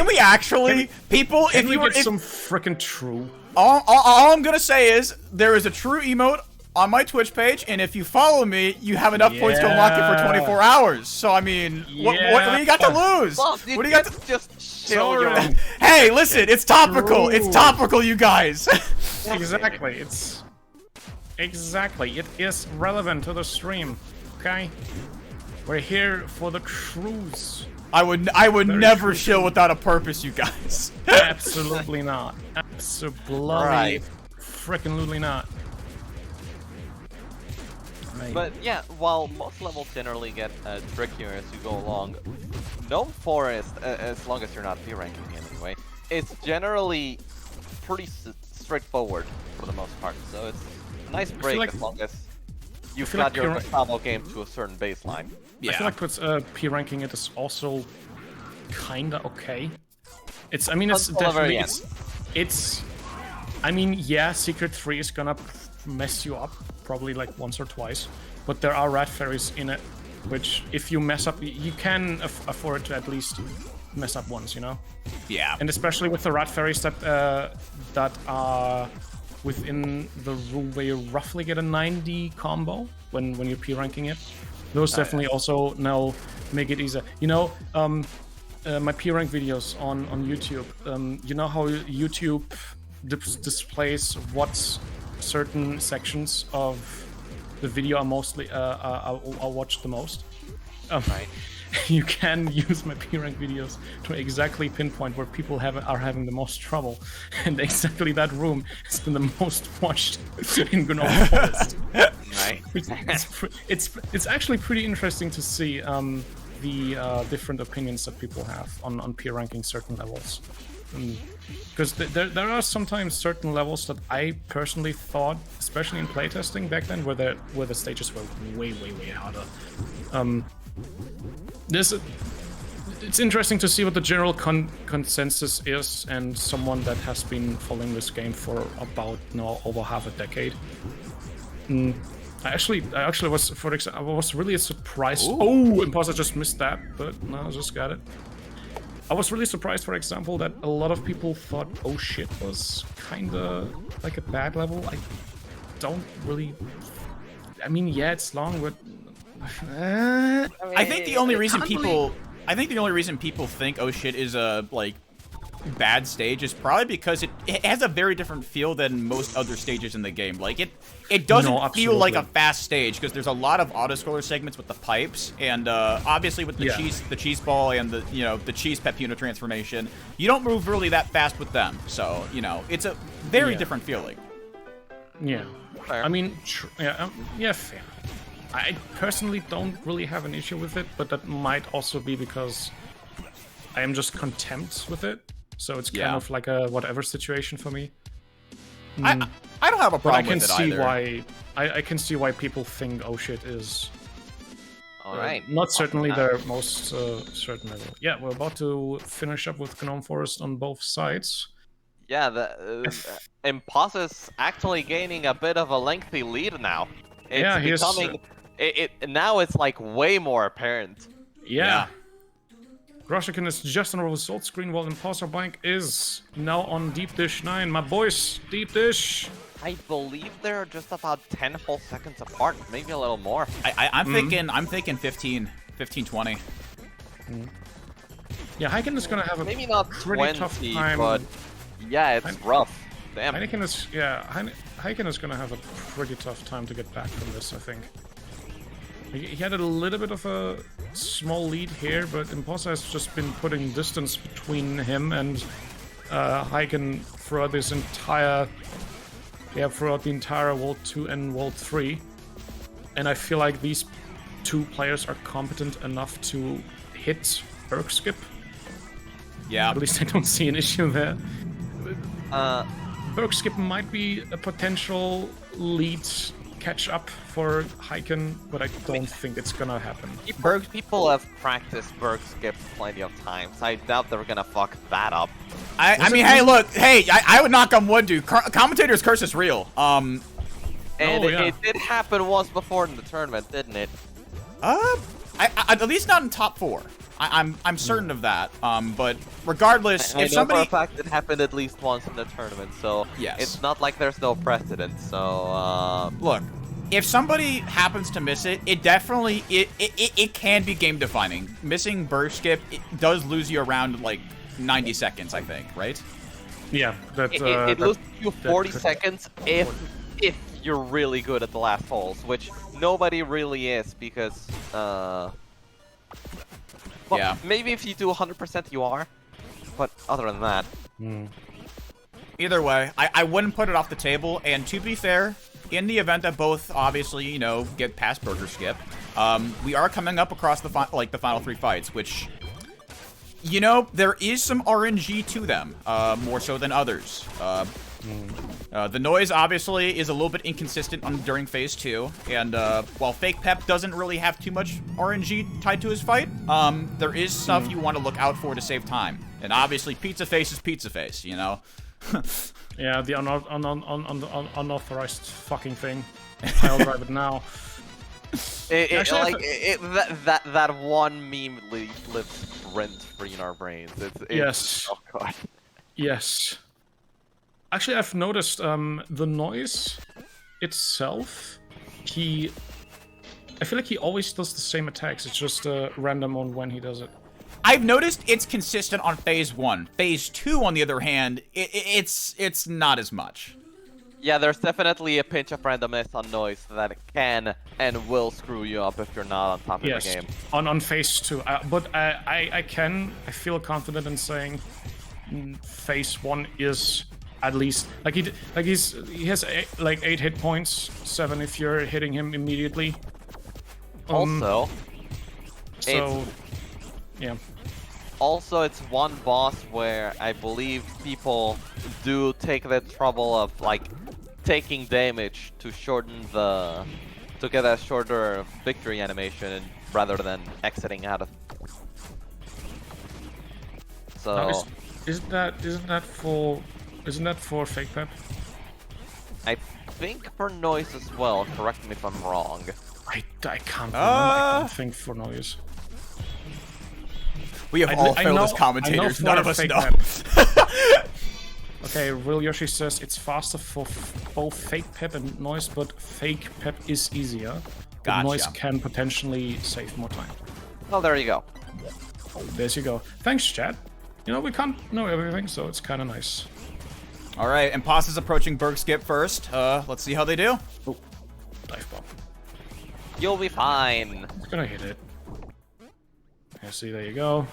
Speaker 1: we actually, people?
Speaker 3: Can we get some frickin' true?
Speaker 1: All I'm gonna say is there is a true emote on my Twitch page, and if you follow me, you have enough points to unlock it for 24 hours. So I mean, what do you got to lose?
Speaker 2: Boss,
Speaker 1: what do you got to
Speaker 2: just chill your
Speaker 1: Hey, listen, it's topical. It's topical, you guys.
Speaker 3: Exactly. It is relevant to the stream. Okay. We're here for the cruise.
Speaker 1: I would never chill without a purpose, you guys.
Speaker 3: Absolutely not. Absolutely frickin' not. Right.
Speaker 2: But yeah, while most levels generally get trickier as you go along, Gnome Forest, as long as you're not P-ranking anyway, it's generally pretty straightforward for the most part. So it's a nice break
Speaker 3: like,
Speaker 2: as long as you've got your Gustavo game to a certain baseline.
Speaker 3: Yeah. I feel like with P-ranking it is also kinda okay. I mean, it's definitely I mean, yeah, Secret 3 is gonna mess you up probably like once or twice, but there are rat fairies in it, which if you mess up, you can afford to at least mess up once, you know?
Speaker 1: Yeah.
Speaker 3: And especially with the rat fairies that are within the rule where you roughly get a 90 combo when you're P-ranking it. Those definitely also now make it easier. You know, my P-rank videos on YouTube, you know how YouTube displays what certain sections of the video are mostly are watched the most?
Speaker 2: Right.
Speaker 3: You can use my P-rank videos to exactly pinpoint where people are having the most trouble, and exactly that room has been the most watched in Gnome Forest.
Speaker 2: Right.
Speaker 3: It's actually pretty interesting to see the different opinions that people have on P-ranking certain levels. Because there are sometimes certain levels that I personally thought, especially in playtesting back then, where the stages were way harder. It's interesting to see what the general consensus is, and someone that has been following this game for about over half a decade. I actually was, for example, I was really surprised. Ooh. Oh, Imposter just missed that, but no, I just got it. I was really surprised, for example, that a lot of people thought "Oh shit" was kinda like a bad level. I don't really. I mean, yeah, it's long, but.
Speaker 1: I think the only reason people think "Oh shit" is a bad stage is probably because it has a very different feel than most other stages in the game. Like it doesn't feel like a fast stage because there's a lot of auto-scroller segments with the pipes, and obviously with the cheese ball and the cheese Pepuno transformation, you don't move really that fast with them. So it's a very different feeling.
Speaker 3: Yeah, fair. I mean, fair. I personally don't really have an issue with it, but that might also be because I am just content with it. So it's kind of like a whatever situation for me.
Speaker 1: I don't have a problem with it either.
Speaker 3: I can see why people think "Oh shit" is
Speaker 2: alright.
Speaker 3: Not certainly their most certain level. Yeah, we're about to finish up with Gnome Forest on both sides.
Speaker 2: Yeah, the Imposter's actually gaining a bit of a lengthy lead now. It's becoming now it's like way more apparent.
Speaker 3: Yeah. Groshikin is just on a result screen while Imposter Blank is now on Deep Dish 9. My boys, Deep Dish.
Speaker 2: I believe they're just about 10 whole seconds apart, maybe a little more.
Speaker 1: I'm thinking 15, 20.
Speaker 3: Yeah, Heiken is gonna have a
Speaker 2: maybe not
Speaker 3: pretty
Speaker 2: 20,
Speaker 3: tough time.
Speaker 2: But yeah, it's rough. Damn.
Speaker 3: Heiken is gonna have a pretty tough time to get back from this, I think. He had a little bit of a small lead here, but Imposter has just been putting distance between him and Heiken throughout the entire World 2 and World 3. and I feel like these two players are competent enough to hit Berg skip.
Speaker 1: Yeah.
Speaker 3: At least I don't see an issue there. Berg skip might be a potential lead catch up for Hyken, but I don't think it's gonna happen.
Speaker 2: People have practiced Berg skip plenty of times. I doubt they're gonna fuck that up.
Speaker 1: I mean, hey, look, hey, I would knock on wood, dude. Commentator's curse is real.
Speaker 2: And
Speaker 3: yeah.
Speaker 2: it did happen once before in the tournament, didn't it?
Speaker 1: At least not in top 4. I'm certain of that. But regardless,
Speaker 2: I
Speaker 1: if
Speaker 2: know
Speaker 1: somebody,
Speaker 2: for a fact it happened at least once in the tournament, so
Speaker 1: Yes.
Speaker 2: it's not like there's no precedent. So
Speaker 1: look, if somebody happens to miss it, it definitely it can be game defining. Missing burst skip, it does lose you around like 90 seconds, I think, right?
Speaker 3: Yeah, that
Speaker 2: it loses you 40
Speaker 3: could-
Speaker 2: seconds if you're really good at the last holes, which nobody really is because well,
Speaker 1: Yeah.
Speaker 2: maybe if you do 100% you are, but other than that.
Speaker 1: Either way, I wouldn't put it off the table. And to be fair, in the event that both obviously, you know, get past burger skip, we are coming up across the final 3 fights, which, you know, there is some RNG to them, more so than others. The noise obviously is a little bit inconsistent during phase 2, and while Fake Pep doesn't really have too much RNG tied to his fight, there is stuff you want to look out for to save time. And obviously, Pizza Face is Pizza Face, you know.
Speaker 3: Yeah, the unauthorized fucking thing. I'll drive it now.
Speaker 2: That one meme lives rent free in our brains.
Speaker 3: Yes.
Speaker 2: Oh god.
Speaker 3: Yes. Actually, I've noticed the noise itself. I feel like he always does the same attacks. It's just random on when he does it.
Speaker 1: I've noticed it's consistent on phase 1. Phase 2, on the other hand, it's not as much.
Speaker 2: Yeah, there's definitely a pinch of randomness on noise that can and will screw you up if you're not on top of the game.
Speaker 3: On phase 2. But I feel confident in saying phase 1 is at least he has 8 hit points, 7 if you're hitting him immediately.
Speaker 2: Also,
Speaker 3: yeah.
Speaker 2: Also, it's one boss where I believe people do take the trouble of like taking damage to get a shorter victory animation rather than exiting out of. So
Speaker 3: Now, isn't that for Fake Pep?
Speaker 2: I think for noise as well. Correct me if I'm wrong.
Speaker 3: I can't remember. I don't think for noise.
Speaker 1: We have all failed as commentators. None of us know.
Speaker 3: Okay, Real Yoshi says it's faster for both Fake Pep and Noise, but Fake Pep is easier. But
Speaker 1: Gotcha.
Speaker 3: Noise can potentially save more time.
Speaker 2: Well, there you go.
Speaker 3: There you go. Thanks, chat. You know, we can't know everything, so it's kind of nice.
Speaker 1: All right, Impost's approaching Berg Skip first. Let's see how they do.
Speaker 3: Oh, dive bomb.
Speaker 2: You'll be fine.
Speaker 3: It's gonna hit it. Yeah, see, there you go.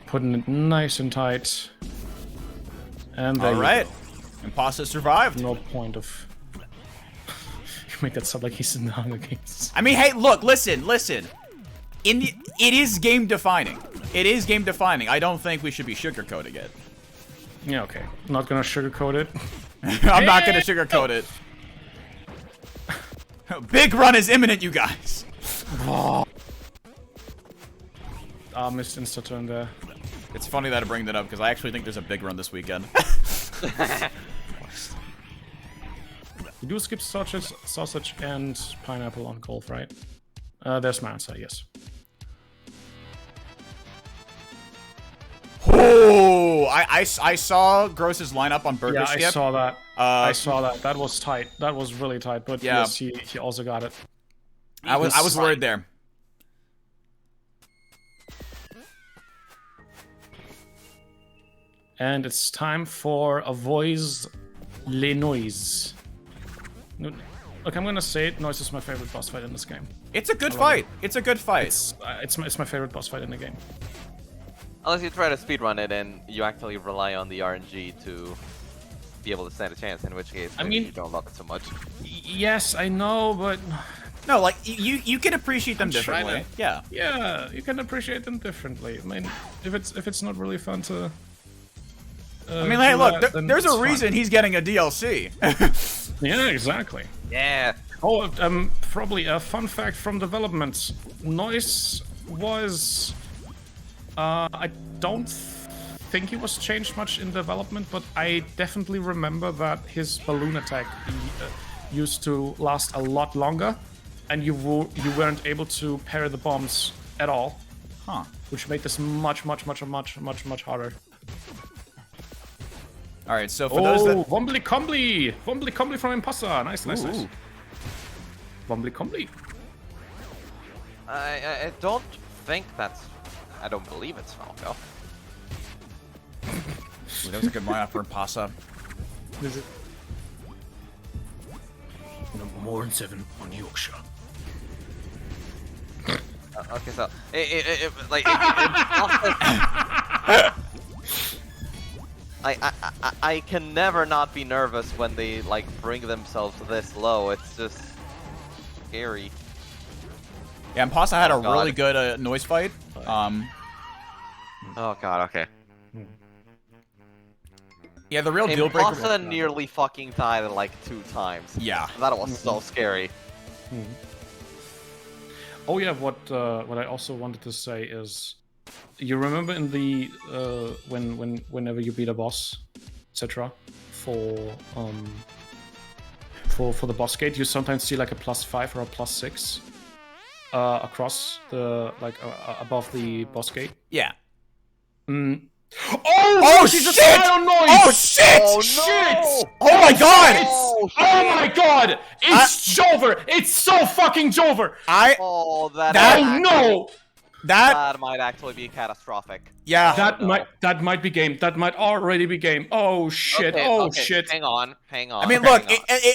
Speaker 3: Putting it nice and tight. And there
Speaker 1: All
Speaker 3: you
Speaker 1: right,
Speaker 3: go.
Speaker 1: Imposta survived.
Speaker 3: No point of... You make that sound like he's in the Hunger Games.
Speaker 1: I mean, hey, look, listen. It is game defining. It is game defining. I don't think we should be sugarcoating it.
Speaker 3: Yeah, okay. I'm not gonna sugarcoat it.
Speaker 1: I'm not gonna sugarcoat it. Big run is imminent, you guys.
Speaker 3: Missed insta-turn there.
Speaker 1: It's funny that I bring that up because I actually think there's a big run this weekend.
Speaker 3: You do skip sausage and pineapple on golf, right? There's my answer, yes.
Speaker 1: Oh, I saw Gross's lineup on Burger
Speaker 3: Yeah,
Speaker 1: Skip.
Speaker 3: I saw that. I saw that. That was tight. That was really tight. But
Speaker 1: Yeah.
Speaker 3: yes, he also got it.
Speaker 1: I was worried there.
Speaker 3: And it's time for a voice les noise. Look, I'm gonna say it. Noise is my favorite boss fight in this game.
Speaker 1: It's a good fight. It's a good fight.
Speaker 3: It's my favorite boss fight in the game.
Speaker 2: Unless you try to speedrun it and you actually rely on the RNG to be able to stand a chance, in which case maybe
Speaker 3: mean-
Speaker 2: you don't love it so much.
Speaker 3: Yes, I know, but
Speaker 1: No, like you can appreciate them
Speaker 3: I'm trying
Speaker 1: differently.
Speaker 3: to-
Speaker 1: Yeah.
Speaker 3: Yeah, you can appreciate them differently. I mean, if it's not really fun to.
Speaker 1: I mean, hey, look, there's a
Speaker 3: fine.
Speaker 1: reason he's getting a DLC.
Speaker 3: Yeah, exactly.
Speaker 2: Yeah.
Speaker 3: Oh, probably a fun fact from development. Noise was. I don't think he was changed much in development, but I definitely remember that his balloon attack used to last a lot longer, and you weren't able to parry the bombs at all.
Speaker 1: Huh.
Speaker 3: Which made this much harder.
Speaker 1: All right, so for those that
Speaker 3: Wombly Combly from Imposter. Nice.
Speaker 1: Ooh.
Speaker 3: Wombly Combly.
Speaker 2: I don't think that's. I don't believe it's Falco.
Speaker 1: Ooh, that was a good lineup for Pasa.
Speaker 3: Is it? More than 7 on Yorkshire.
Speaker 2: Okay, so I can never not be nervous when they like bring themselves this low. It's just scary.
Speaker 1: Yeah, and Pasa had a
Speaker 2: God.
Speaker 1: really good noise fight.
Speaker 2: Oh god, okay.
Speaker 1: Yeah, the real deal breaker.
Speaker 2: Pasa nearly fucking died like 2 times.
Speaker 1: Yeah.
Speaker 2: That was so scary.
Speaker 3: Oh yeah, what I also wanted to say is, you remember in the whenever you beat a boss, etc. For the boss gate, you sometimes see like a +5 or a +6 across the above the boss gate.
Speaker 1: Yeah.
Speaker 3: Oh
Speaker 1: shit!
Speaker 3: Noise!
Speaker 1: Oh shit!
Speaker 2: Oh,
Speaker 3: Shit!
Speaker 1: Oh my god!
Speaker 2: Oh,
Speaker 3: Oh my god! It's Jover! It's so fucking Jover!
Speaker 2: Oh,
Speaker 1: That-
Speaker 3: Oh no!
Speaker 1: That
Speaker 2: might actually be catastrophic.
Speaker 1: yeah.
Speaker 3: That might be game. That might already be game. Oh shit!
Speaker 2: Okay,
Speaker 3: Oh
Speaker 2: okay,
Speaker 3: shit!
Speaker 2: Hang on.
Speaker 1: I mean, look,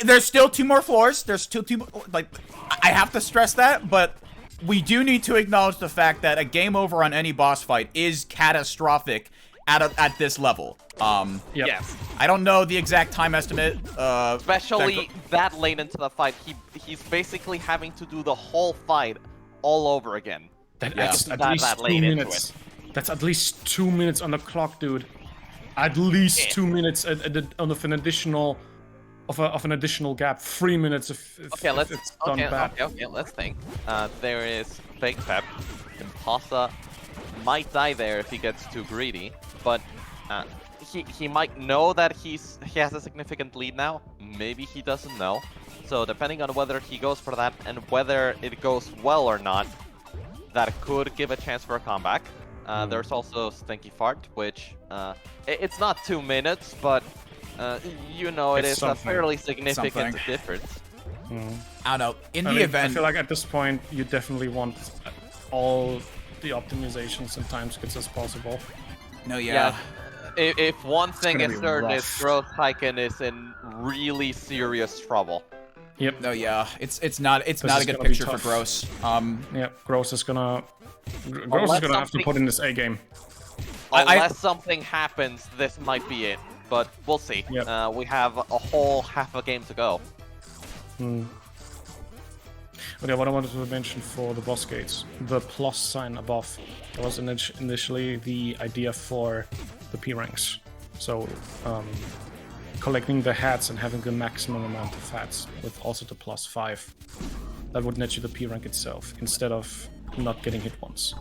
Speaker 1: there's still 2 more floors. There's still 2 more, like, I have to stress that, but we do need to acknowledge the fact that a game over on any boss fight is catastrophic at this level.
Speaker 3: Yep.
Speaker 2: Yes.
Speaker 1: I don't know the exact time estimate.
Speaker 2: Especially that late into the fight, he's basically having to do the whole fight all over again.
Speaker 3: That's at
Speaker 2: That
Speaker 3: least 2
Speaker 2: late into
Speaker 3: minutes. That's at least 2 minutes on the clock, dude. At least 2 minutes of an additional gap. 3 minutes if it's done bad.
Speaker 2: Okay, let's think. There is Fake Pep. Imposter might die there if he gets too greedy, but he might know that he has a significant lead now. Maybe he doesn't know. So depending on whether he goes for that and whether it goes well or not, that could give a chance for a comeback. There's also Stinky Fart, which it's not 2 minutes, but you know it
Speaker 3: It's
Speaker 2: is
Speaker 3: something.
Speaker 2: a fairly significant
Speaker 1: Something.
Speaker 2: difference.
Speaker 1: I don't know. In
Speaker 3: I
Speaker 1: the
Speaker 3: mean,
Speaker 1: event,
Speaker 3: I feel like at this point you definitely want all the optimizations and time skips as possible.
Speaker 1: no,
Speaker 2: Yeah. If one thing
Speaker 3: gonna
Speaker 2: is
Speaker 3: be
Speaker 2: certain,
Speaker 3: rough.
Speaker 2: is Growth Tycoon is in really serious trouble.
Speaker 3: Yep.
Speaker 1: no, yeah. It's not a
Speaker 3: is
Speaker 1: good
Speaker 3: gonna be
Speaker 1: picture for
Speaker 3: tough.
Speaker 1: Gross.
Speaker 3: Yeah. Gross is gonna
Speaker 2: Unless
Speaker 3: have to
Speaker 2: something-
Speaker 3: put in this A game.
Speaker 2: Unless something happens, this might be it. But we'll see.
Speaker 3: Yep.
Speaker 2: We have a whole half a game to go.
Speaker 3: But yeah, what I wanted to mention for the boss gates, the plus sign above, that was initially the idea for the P ranks. So collecting the hats and having the maximum amount of hats with also the +5, that would net you the P rank itself instead of not getting hit once.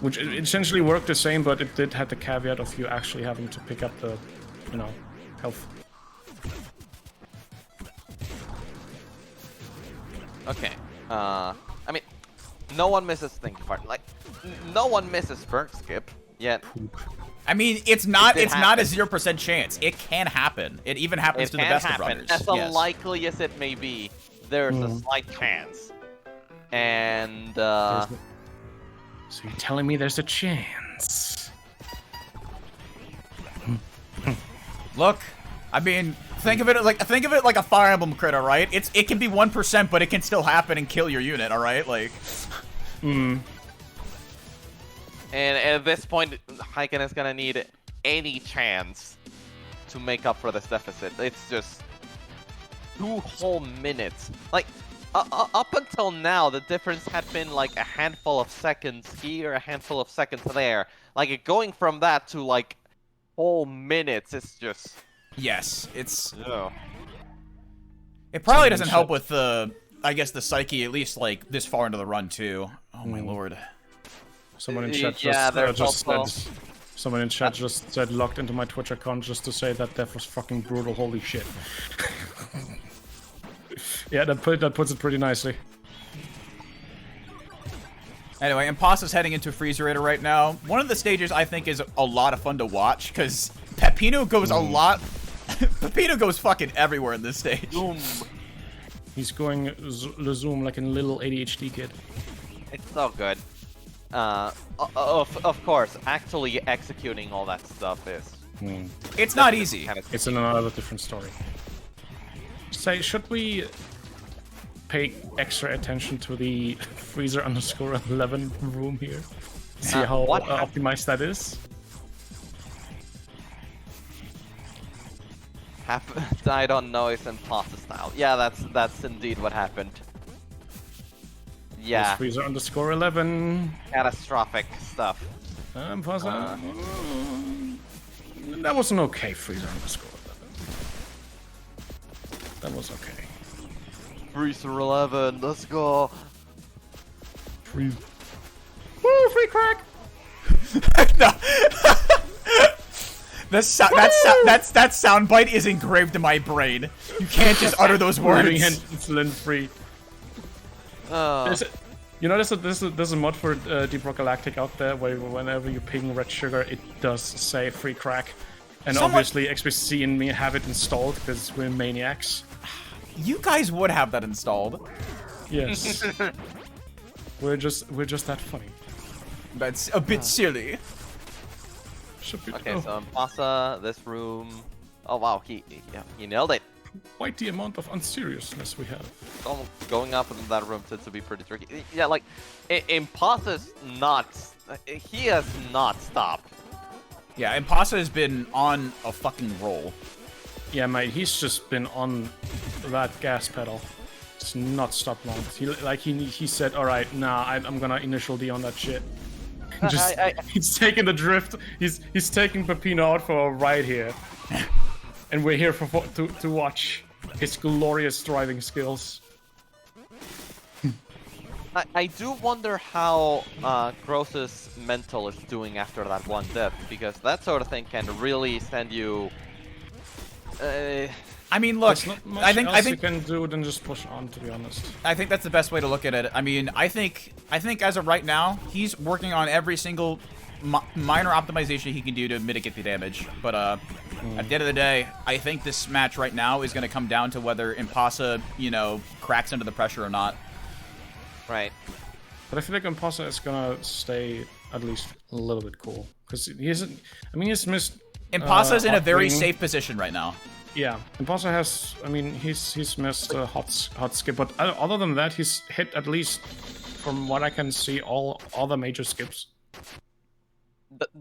Speaker 3: Which essentially worked the same, but it did have the caveat of you actually having to pick up the, health.
Speaker 2: Okay. I mean, no one misses Stinky Fart. Like, no one misses Burn Skip yet.
Speaker 1: I mean, it's not
Speaker 2: did
Speaker 1: it's not a
Speaker 2: happen.
Speaker 1: 0% chance. It can happen. It even happens
Speaker 2: It
Speaker 1: to the
Speaker 2: can
Speaker 1: best
Speaker 2: happen.
Speaker 1: of runners.
Speaker 2: As
Speaker 1: Yes.
Speaker 2: unlikely as it may be, there's a slight chance. And
Speaker 3: So you're telling me there's a chance?
Speaker 1: Look, I mean, think of it like a Fire Emblem critter, right? It can be 1%, but it can still happen and kill your unit. All right, like.
Speaker 2: And at this point, Hyken is gonna need any chance to make up for this deficit. It's just 2 whole minutes. Like, up until now, the difference had been like a handful of seconds here, a handful of seconds there. Like, going from that to like whole minutes, it's just...
Speaker 1: Yes, it's...
Speaker 2: Oh.
Speaker 1: It probably doesn't help with the, I guess, the psyche, at least, like, this far into the run, too. Oh, my lord.
Speaker 3: Someone in chat someone in chat just said logged into my Twitch account just to say that death was fucking brutal, holy shit. Yeah, that puts it pretty nicely.
Speaker 1: Anyway, Impasta's heading into Freezerator right now. One of the stages I think is a lot of fun to watch, because Peppino goes a lot... Peppino goes fucking everywhere in this stage.
Speaker 2: Zoom.
Speaker 3: He's going the zoom like a little ADHD kid.
Speaker 2: It's so good. Of course, actually executing all that stuff is...
Speaker 1: It's not easy.
Speaker 3: It's another different story. Say, should we pay extra attention to the freezer_11 room here? See how optimized that is?
Speaker 2: Died on noise and pasta style. Yeah, that's indeed what happened. Yeah.
Speaker 3: Freezer_11.
Speaker 2: Catastrophic stuff.
Speaker 3: That was an okay Freezer_11. That was okay.
Speaker 2: Freezer11, let's go.
Speaker 3: Woo, free crack!
Speaker 1: No. That soundbite is engraved in my brain. You can't just utter those words.
Speaker 3: Insulin free. You know, there's a mod for Deep Rock Galactic out there where whenever you ping red sugar, it does say free crack. And obviously, XPC and me have it installed because we're maniacs.
Speaker 1: You guys would have that installed.
Speaker 3: Yes. we're just that funny.
Speaker 1: That's a bit silly.
Speaker 2: Okay, so Pasa, this room. Oh wow, he nailed it.
Speaker 3: Quite the amount of unseriousness we have.
Speaker 2: Going up in that room tends to be pretty tricky. Yeah, like Impasa's not. He has not stopped.
Speaker 3: Yeah,
Speaker 1: Impasa has been on a fucking roll.
Speaker 3: Yeah, mate, he's just been on that gas pedal. It's not stopped long. He said, all right, nah, I'm gonna initial D on that shit. He's taking the drift. He's taking Peppino out for a ride here, and we're here to watch his glorious driving skills.
Speaker 2: I do wonder how Gross's mental is doing after that one death, because that sort of thing can really send you.
Speaker 1: I mean, look,
Speaker 3: I think you can do than just push on, to be honest.
Speaker 1: I think that's the best way to look at it. I mean, I think as of right now, he's working on every single minor optimization he can do to mitigate the damage. But at the end of the day, I think this match right now is going to come down to whether Impasa, cracks under the pressure or not.
Speaker 2: Right.
Speaker 3: But I feel like Impasa is gonna stay at least a little bit cool because he isn't. I mean, he's missed.
Speaker 1: Impasa's in a very safe position right now.
Speaker 3: Yeah, Impasa has. I mean, he's missed a hot skip, but other than that, he's hit at least, from what I can see, all the major skips.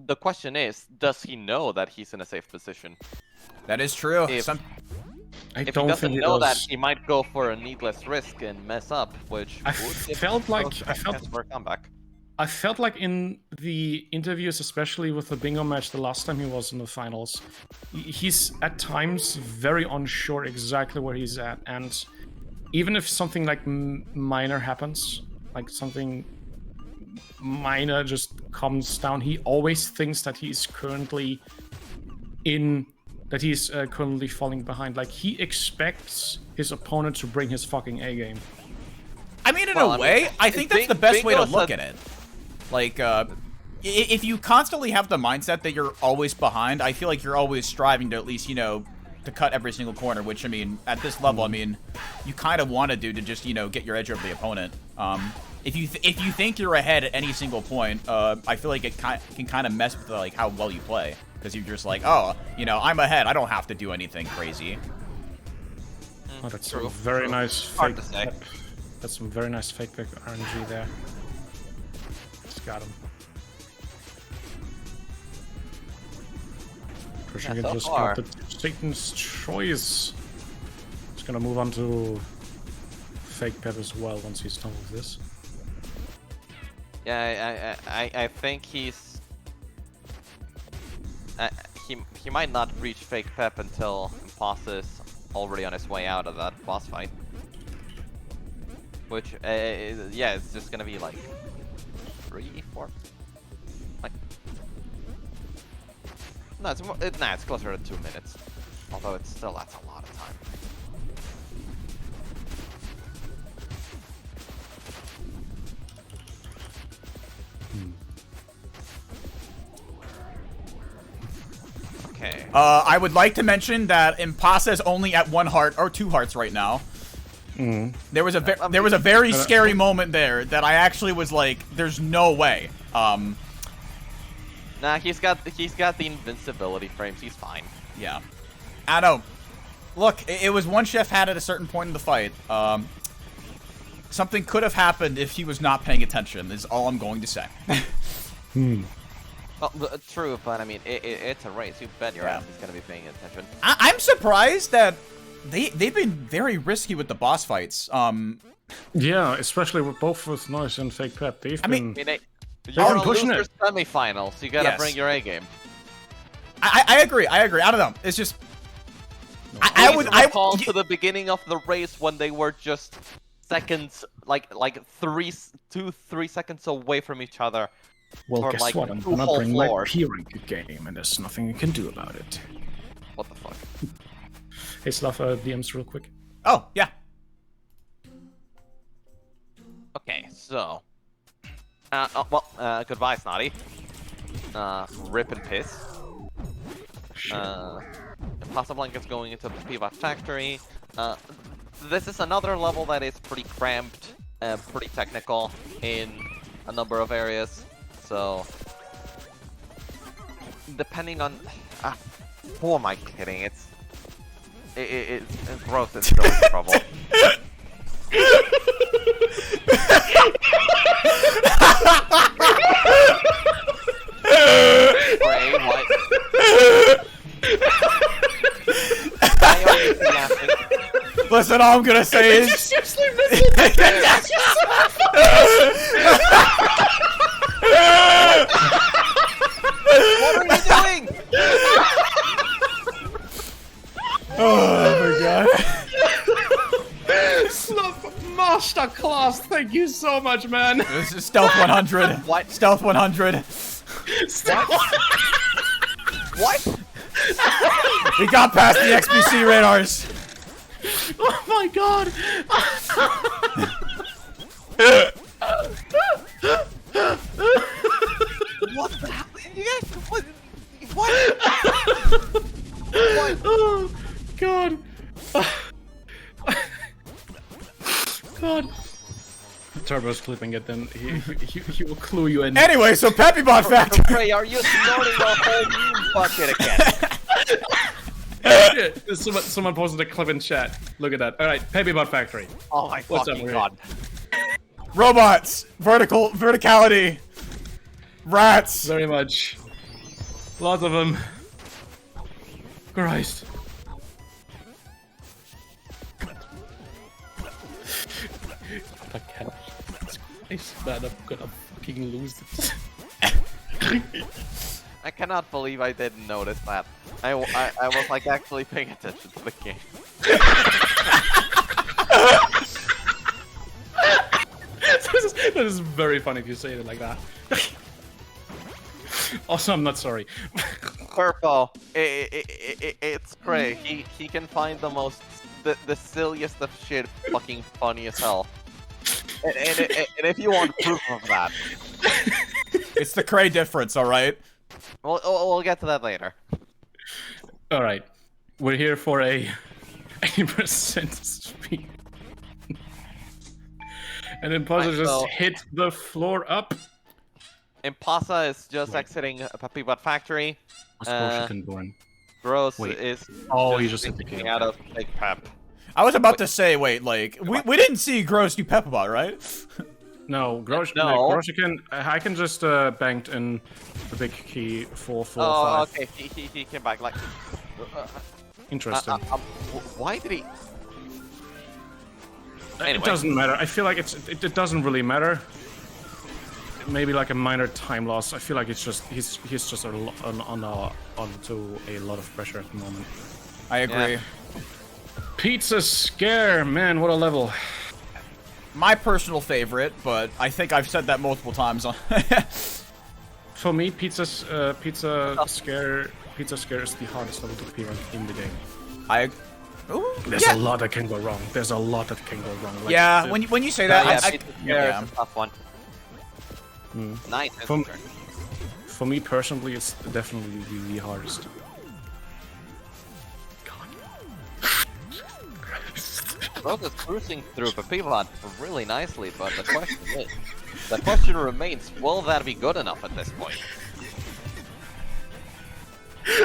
Speaker 2: The question is, does he know that he's in a safe position?
Speaker 1: That is true.
Speaker 2: If he doesn't know that, he might go for a needless risk and mess up, which
Speaker 3: I felt like in the interviews, especially with the bingo match the last time he was in the finals, he's at times very unsure exactly where he's at, and even if something like minor happens, like something minor just comes down, he always thinks that he's currently currently falling behind. Like, he expects his opponent to bring his fucking A game.
Speaker 1: I mean, in a way, I think that's the best way to look at it. Like, if you constantly have the mindset that you're always behind, I feel like you're always striving to at least, to cut every single corner, which, I mean, at this level, I mean, you kind of want to do to just, get your edge over the opponent. If you think you're ahead at any single point, I feel like it can kind of mess with, like, how well you play. Because you're just like, oh, I'm ahead. I don't have to do anything crazy.
Speaker 3: Oh, that's some very nice fake. That's some very nice fake pick RNG there. Just got him. Pushing it just got the Satan's choice. Just gonna move on to Fake Pep as well once he's done with this.
Speaker 2: Yeah, I think he's... he might not reach Fake Pep until Imposter is already on his way out of that boss fight. Which, yeah, it's just gonna be like 3, 4. Like, no, it's more, it's closer to 2 minutes. Although it's still, that's a lot of time. Okay.
Speaker 1: I would like to mention that Impasa is only at 1 heart or 2 hearts right now. There was a very scary moment there that I actually was like, "There's no way."
Speaker 2: Nah, he's got the invincibility frames. He's fine.
Speaker 1: Yeah, I know. Look, it was one Chef had at a certain point in the fight. Something could have happened if he was not paying attention. Is all I'm going to say.
Speaker 2: Well, true, but I mean, it's a race. You bet your ass he's gonna be paying attention.
Speaker 1: I'm surprised that they've been very risky with the boss fights.
Speaker 3: Yeah, especially with both with Noise and Fake Pep. They've been
Speaker 2: You're a
Speaker 3: pushing
Speaker 2: loser
Speaker 3: it.
Speaker 2: semifinal, so you gotta bring your A game.
Speaker 1: I agree. I don't know. It's just I would
Speaker 2: recall to the beginning of the race when they were just seconds, like 2-3 seconds away from each other.
Speaker 3: Well,
Speaker 2: for
Speaker 3: guess
Speaker 2: like
Speaker 3: what? I'm
Speaker 2: 2
Speaker 3: gonna
Speaker 2: whole
Speaker 3: bring my
Speaker 2: floors.
Speaker 3: peering game, and there's nothing you can do about it.
Speaker 2: What the fuck?
Speaker 3: Hey, Slav, DMs real quick.
Speaker 1: Oh yeah.
Speaker 2: Okay, so. Goodbye, Snotty. Rip and piss. Imposter Blanket's going into the Pivot Factory. This is another level that is pretty cramped, pretty technical in a number of areas. So, depending on, who am I kidding? It's Gross is still in trouble. Wait, what? I already see laughing.
Speaker 1: Listen, all I'm gonna say is.
Speaker 2: What are you doing?
Speaker 1: Oh my god.
Speaker 3: Slav Masterclass, thank you so much, man.
Speaker 1: This is Stealth 100.
Speaker 2: What?
Speaker 1: Stealth 100.
Speaker 2: What?
Speaker 1: We got past the XBC radars.
Speaker 3: Oh my god.
Speaker 2: What the hell? You guys, what? What? What?
Speaker 3: Oh god. God. Turbo's clipping it, then he will clue you in.
Speaker 1: Anyway, so Peppybot Factory.
Speaker 2: Ray, are you snorting a whole meme bucket again?
Speaker 3: Someone posted a clip in chat. Look at that. All right, Peppybot Factory.
Speaker 2: Oh my
Speaker 3: What's
Speaker 2: fucking
Speaker 3: up,
Speaker 2: god.
Speaker 1: Robots. Verticality. Rats.
Speaker 3: Very much. Lots of them. Christ. I can't. Man, I'm gonna fucking lose this.
Speaker 2: I cannot believe I didn't notice that. I was like actually paying attention to the game.
Speaker 3: That is very funny if you say it like that. Also, I'm not sorry.
Speaker 2: Purple, it's Cray. He can find the silliest of shit fucking funny as hell. And if you want proof of that,
Speaker 1: It's the Cray difference, alright?
Speaker 2: we'll get to that later.
Speaker 3: All right, we're here for a 80% speed. And then Imposter just
Speaker 2: so-
Speaker 3: hit the floor up.
Speaker 2: Impasa is just exiting Peppybot Factory. Gross
Speaker 3: Wait.
Speaker 2: is
Speaker 3: Oh, he
Speaker 2: just
Speaker 3: just hit the
Speaker 2: getting
Speaker 3: game.
Speaker 2: out of Big Pep.
Speaker 1: I was about to say, wait, like, we didn't see Gross do Peppybot, right?
Speaker 3: No, Grosh,
Speaker 2: No.
Speaker 3: Grosh, I can just banked in the big key 4, 4,
Speaker 2: Oh,
Speaker 3: 5.
Speaker 2: okay. He came back like.
Speaker 3: Interesting.
Speaker 2: Why did he? Anyway.
Speaker 3: It doesn't matter. I feel like it doesn't really matter. Maybe like a minor time loss. I feel like it's just he's just onto a lot of pressure at the moment.
Speaker 1: I agree.
Speaker 2: Yeah.
Speaker 3: Pizza Scare, man, what a level.
Speaker 1: My personal favorite, but I think I've said that multiple times on.
Speaker 3: For me, Pizza Scare is the hardest level to P rank in the game. There's a lot that can go wrong. There's a lot that can go wrong. Like,
Speaker 1: yeah, when you say that,
Speaker 2: Pizza Scare is a tough one. Nice.
Speaker 3: For me personally, it's definitely the hardest.
Speaker 2: Rogue is cruising through Papillon really nicely, but the question remains, will that be good enough at this point?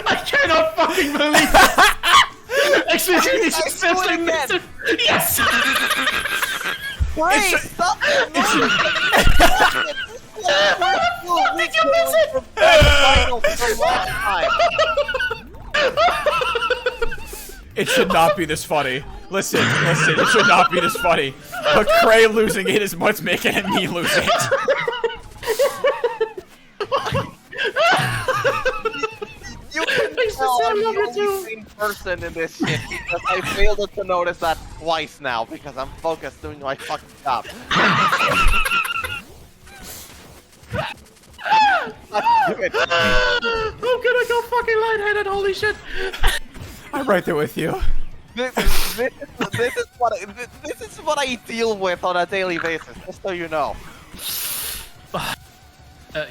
Speaker 3: I cannot fucking believe it! Actually, you just said
Speaker 2: again.
Speaker 3: Yes!
Speaker 2: Wait, stop!
Speaker 3: Did you miss it?
Speaker 1: It should not be this funny. Listen, it should not be this funny. But Cray losing it is what's making me lose it.
Speaker 2: You can tell I'm the only sane person in this shit because I failed to notice that twice now because I'm focused doing my fucking job.
Speaker 3: I'm gonna go fucking lightheaded, holy shit!
Speaker 1: I'm right there with you.
Speaker 2: This is what I deal with on a daily basis, just so you know.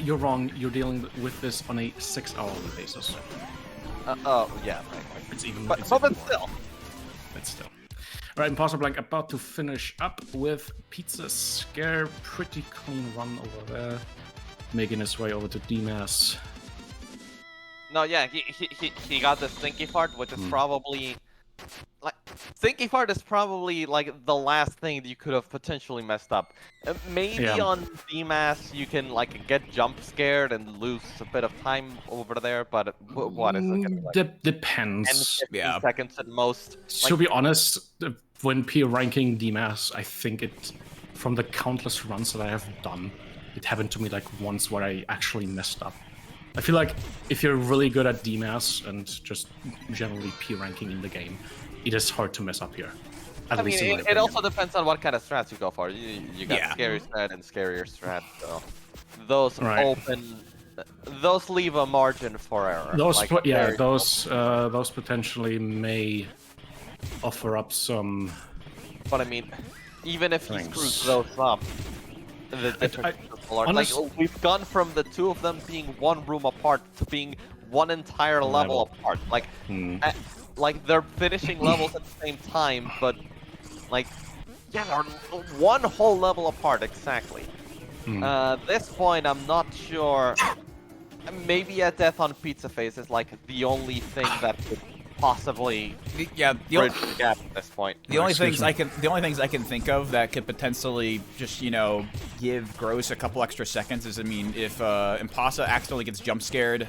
Speaker 3: You're wrong. You're dealing with this on a 6-hour basis.
Speaker 2: Oh, yeah.
Speaker 3: It's even.
Speaker 2: But
Speaker 3: even
Speaker 2: still.
Speaker 3: But still. Alright, Imposter Blank about to finish up with Pizza Scare. Pretty clean run over there. Making his way over to DMAS.
Speaker 2: No, yeah, he got the Stinky Fart, which is probably... Like, Stinky Fart is probably, like, the last thing that you could have potentially messed up. Maybe on DMAS you can, like, get jump scared and lose a bit of time over there, but what is it gonna be like?
Speaker 3: Depends.
Speaker 2: 10-15 seconds at most.
Speaker 3: To be honest, when P ranking DMAS, I think it, from the countless runs that I have done, it happened to me like once where I actually messed up. I feel like if you're really good at DMAS and just generally P ranking in the game, it is hard to mess up here. At least in my
Speaker 2: it
Speaker 3: opinion.
Speaker 2: also depends on what kind of strats you go for. You got scary strat and scarier strat, so those those leave a margin for error.
Speaker 3: Those
Speaker 2: like,
Speaker 3: those potentially may offer up some.
Speaker 2: But I mean, even if he screws those up, the difference are like we've gone from the two of them being one room apart to being one entire level apart. Like, like they're finishing levels at the same time, but like, yeah, they're one whole level apart exactly. This point, I'm not sure. Maybe a death on Pizza Face is like the only thing that could possibly bridge the gap at this point.
Speaker 1: The only things I can think of that could potentially just, you know, give Gross a couple extra seconds is, I mean, if Impasa accidentally gets jump scared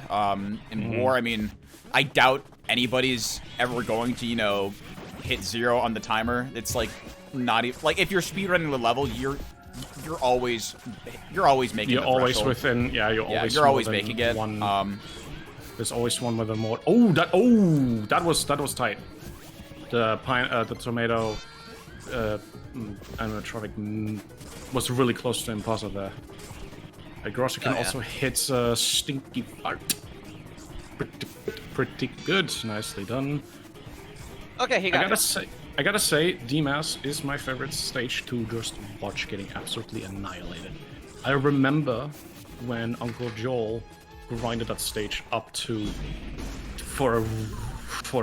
Speaker 1: in War, I mean, I doubt anybody's ever going to, you know, hit 0 on the timer. It's like not even like if you're speedrunning the level, you're always making.
Speaker 3: You're
Speaker 1: the
Speaker 3: always
Speaker 1: threshold.
Speaker 3: within. Yeah, you're
Speaker 1: always making it.
Speaker 3: One, there's always one with a more. That was tight. The tomato animatronic was really close to Imposter there. Grosser can also hit Stinky Fart. Pretty good. Nicely done.
Speaker 2: Okay, he got it.
Speaker 3: I gotta say, DMAS is my favorite stage to just watch getting absolutely annihilated. I remember when Uncle Joel grinded that stage up to for a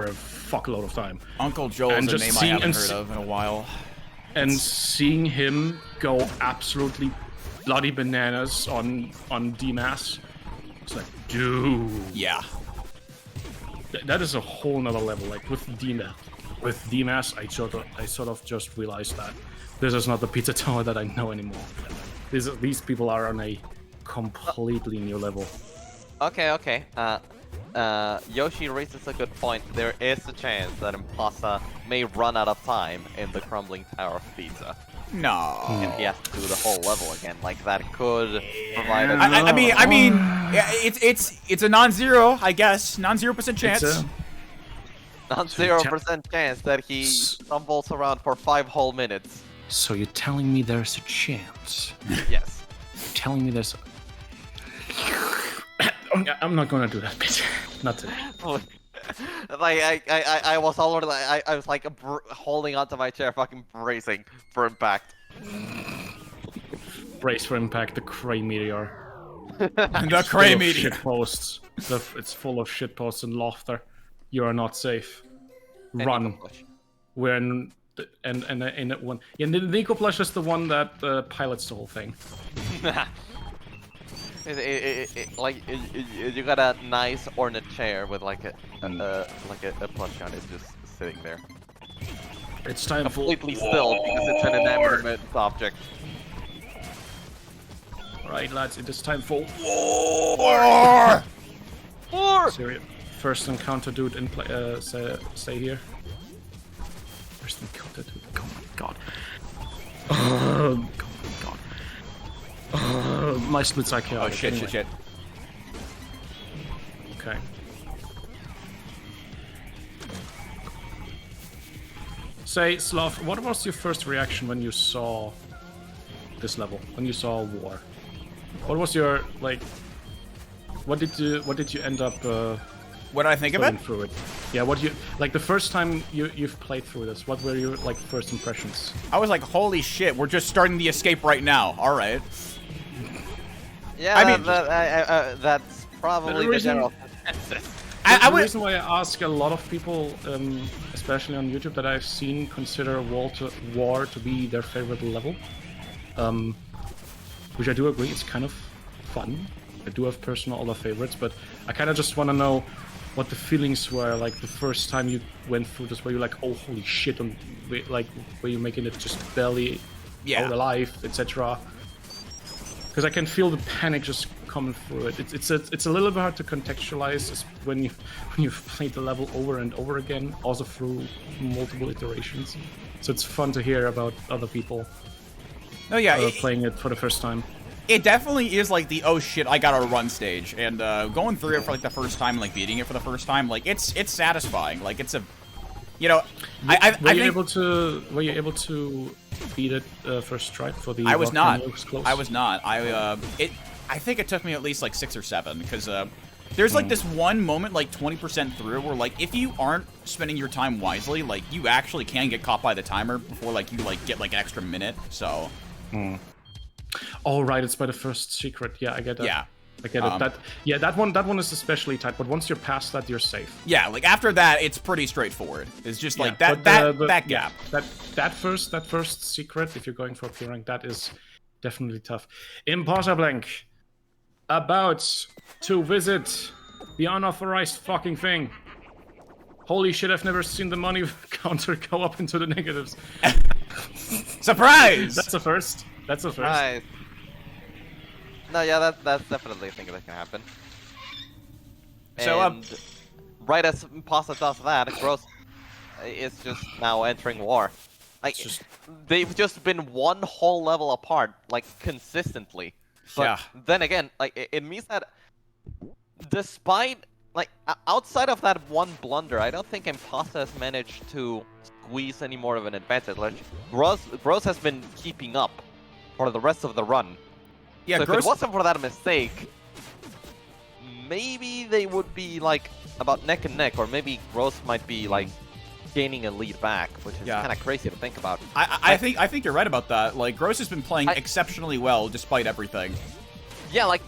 Speaker 3: fuckload of time.
Speaker 1: Uncle Joel is a name I haven't heard of in a while.
Speaker 3: And seeing him go absolutely bloody bananas on DMAS, it's like, dude.
Speaker 1: Yeah.
Speaker 3: That is a whole nother level. Like with DMAS. With DMAS, I sort of just realized that this is not the Pizza Tower that I know anymore. These people are on a completely new level.
Speaker 2: Okay. Yoshi raises a good point. There is a chance that Impasa may run out of time in the crumbling tower of pizza.
Speaker 1: No.
Speaker 2: And he has to do the whole level again. Like that could provide a
Speaker 1: I mean, yeah, it's a non-zero, I guess, non-0% chance.
Speaker 3: It's a-
Speaker 2: non-0% chance that he stumbles around for 5 whole minutes.
Speaker 3: So you're telling me there's a chance?
Speaker 2: Yes.
Speaker 3: You're telling me there's. I'm not gonna do that bit. Not today.
Speaker 2: Like I was already like I was like holding onto my chair, fucking bracing for impact.
Speaker 3: Brace for impact. The Cray meteor.
Speaker 1: The Cray
Speaker 3: Full of
Speaker 1: meteor.
Speaker 3: shitposts. It's full of shitposts and laughter. You are not safe. Run. We're in in one. Yeah, Nico Plush is the one that pilots the whole thing.
Speaker 2: You got a nice ornate chair with like a plush on it just sitting there,
Speaker 3: It's time for
Speaker 2: completely still because it's an inanimate object.
Speaker 3: Alright, lads, it is time for
Speaker 1: War!
Speaker 2: War!
Speaker 3: Syria. First encounter, dude. In play. Stay here. First encounter, dude. Oh my god. Oh my god. My splits are chaotic.
Speaker 1: Oh shit,
Speaker 3: anyway.
Speaker 1: shit.
Speaker 3: Okay. Say, Slav, what was your first reaction when you saw this level? When you saw War? What was your like? What did you end up?
Speaker 1: What did I think of
Speaker 3: going
Speaker 1: it?
Speaker 3: through it? Yeah. What you like the first time you've played through this? What were your like first impressions?
Speaker 1: I was like, holy shit, we're just starting the escape right now. All right.
Speaker 2: Yeah,
Speaker 1: I mean-
Speaker 2: that's probably the general consensus.
Speaker 1: I
Speaker 3: The
Speaker 1: would.
Speaker 3: reason why I ask a lot of people, especially on YouTube, that I've seen consider War to be their favorite level, which I do agree. It's kind of fun. I do have personal other favorites, but I kind of just want to know what the feelings were like the first time you went through this, where you're like, oh holy shit, and like where you're making it just barely out alive, etc. Because I can feel the panic just coming through it. It's a little bit hard to contextualize when you've played the level over and over again, also through multiple iterations. So it's fun to hear about other people
Speaker 1: Oh yeah,
Speaker 3: playing it for the first time.
Speaker 1: it definitely is like the oh shit I gotta run stage, and going through it for like the first time, like beating it for the first time, like it's satisfying. Like it's a, you know, I
Speaker 3: Were you
Speaker 1: think
Speaker 3: able to beat it first try for the?
Speaker 1: I was not.
Speaker 3: volcano close?
Speaker 1: I was not. I think it took me at least like 6 or 7 because there's like this one moment like 20% through where like if you aren't spending your time wisely, like you actually can get caught by the timer before like you like get like an extra minute. So.
Speaker 3: Oh right, it's by the first secret. Yeah, I get that.
Speaker 1: Yeah.
Speaker 3: I get it. That one is especially tight. But once you're past that, you're safe.
Speaker 1: Yeah, like after that, it's pretty straightforward. It's just like
Speaker 3: Yeah,
Speaker 1: that
Speaker 3: but,
Speaker 1: that gap.
Speaker 3: That first secret, if you're going for a P rank, that is definitely tough. Imposter Blank, about to visit the unauthorized fucking thing. Holy shit! I've never seen the money counter go up into the negatives.
Speaker 1: Surprise!
Speaker 3: That's a first. That's a first.
Speaker 2: Nice. No, yeah, that's definitely a thing that can happen.
Speaker 1: So,
Speaker 2: And right as Pasta does that, Gross is just now entering war. Like, they've just been one whole level apart, like, consistently. But
Speaker 1: Yeah.
Speaker 2: then again, like, it means that despite, like, outside of that one blunder, I don't think Impasta has managed to squeeze any more of an advantage. Like, Gross has been keeping up for the rest of the run.
Speaker 1: Yeah,
Speaker 2: So if
Speaker 1: Gross.
Speaker 2: it wasn't for that mistake, maybe they would be like about neck and neck, or maybe Gross might be like gaining a lead back, which is
Speaker 1: Yeah.
Speaker 2: kind of crazy to think about.
Speaker 1: I think you're right about that. Like Gross has been playing exceptionally well despite everything.
Speaker 2: Yeah, like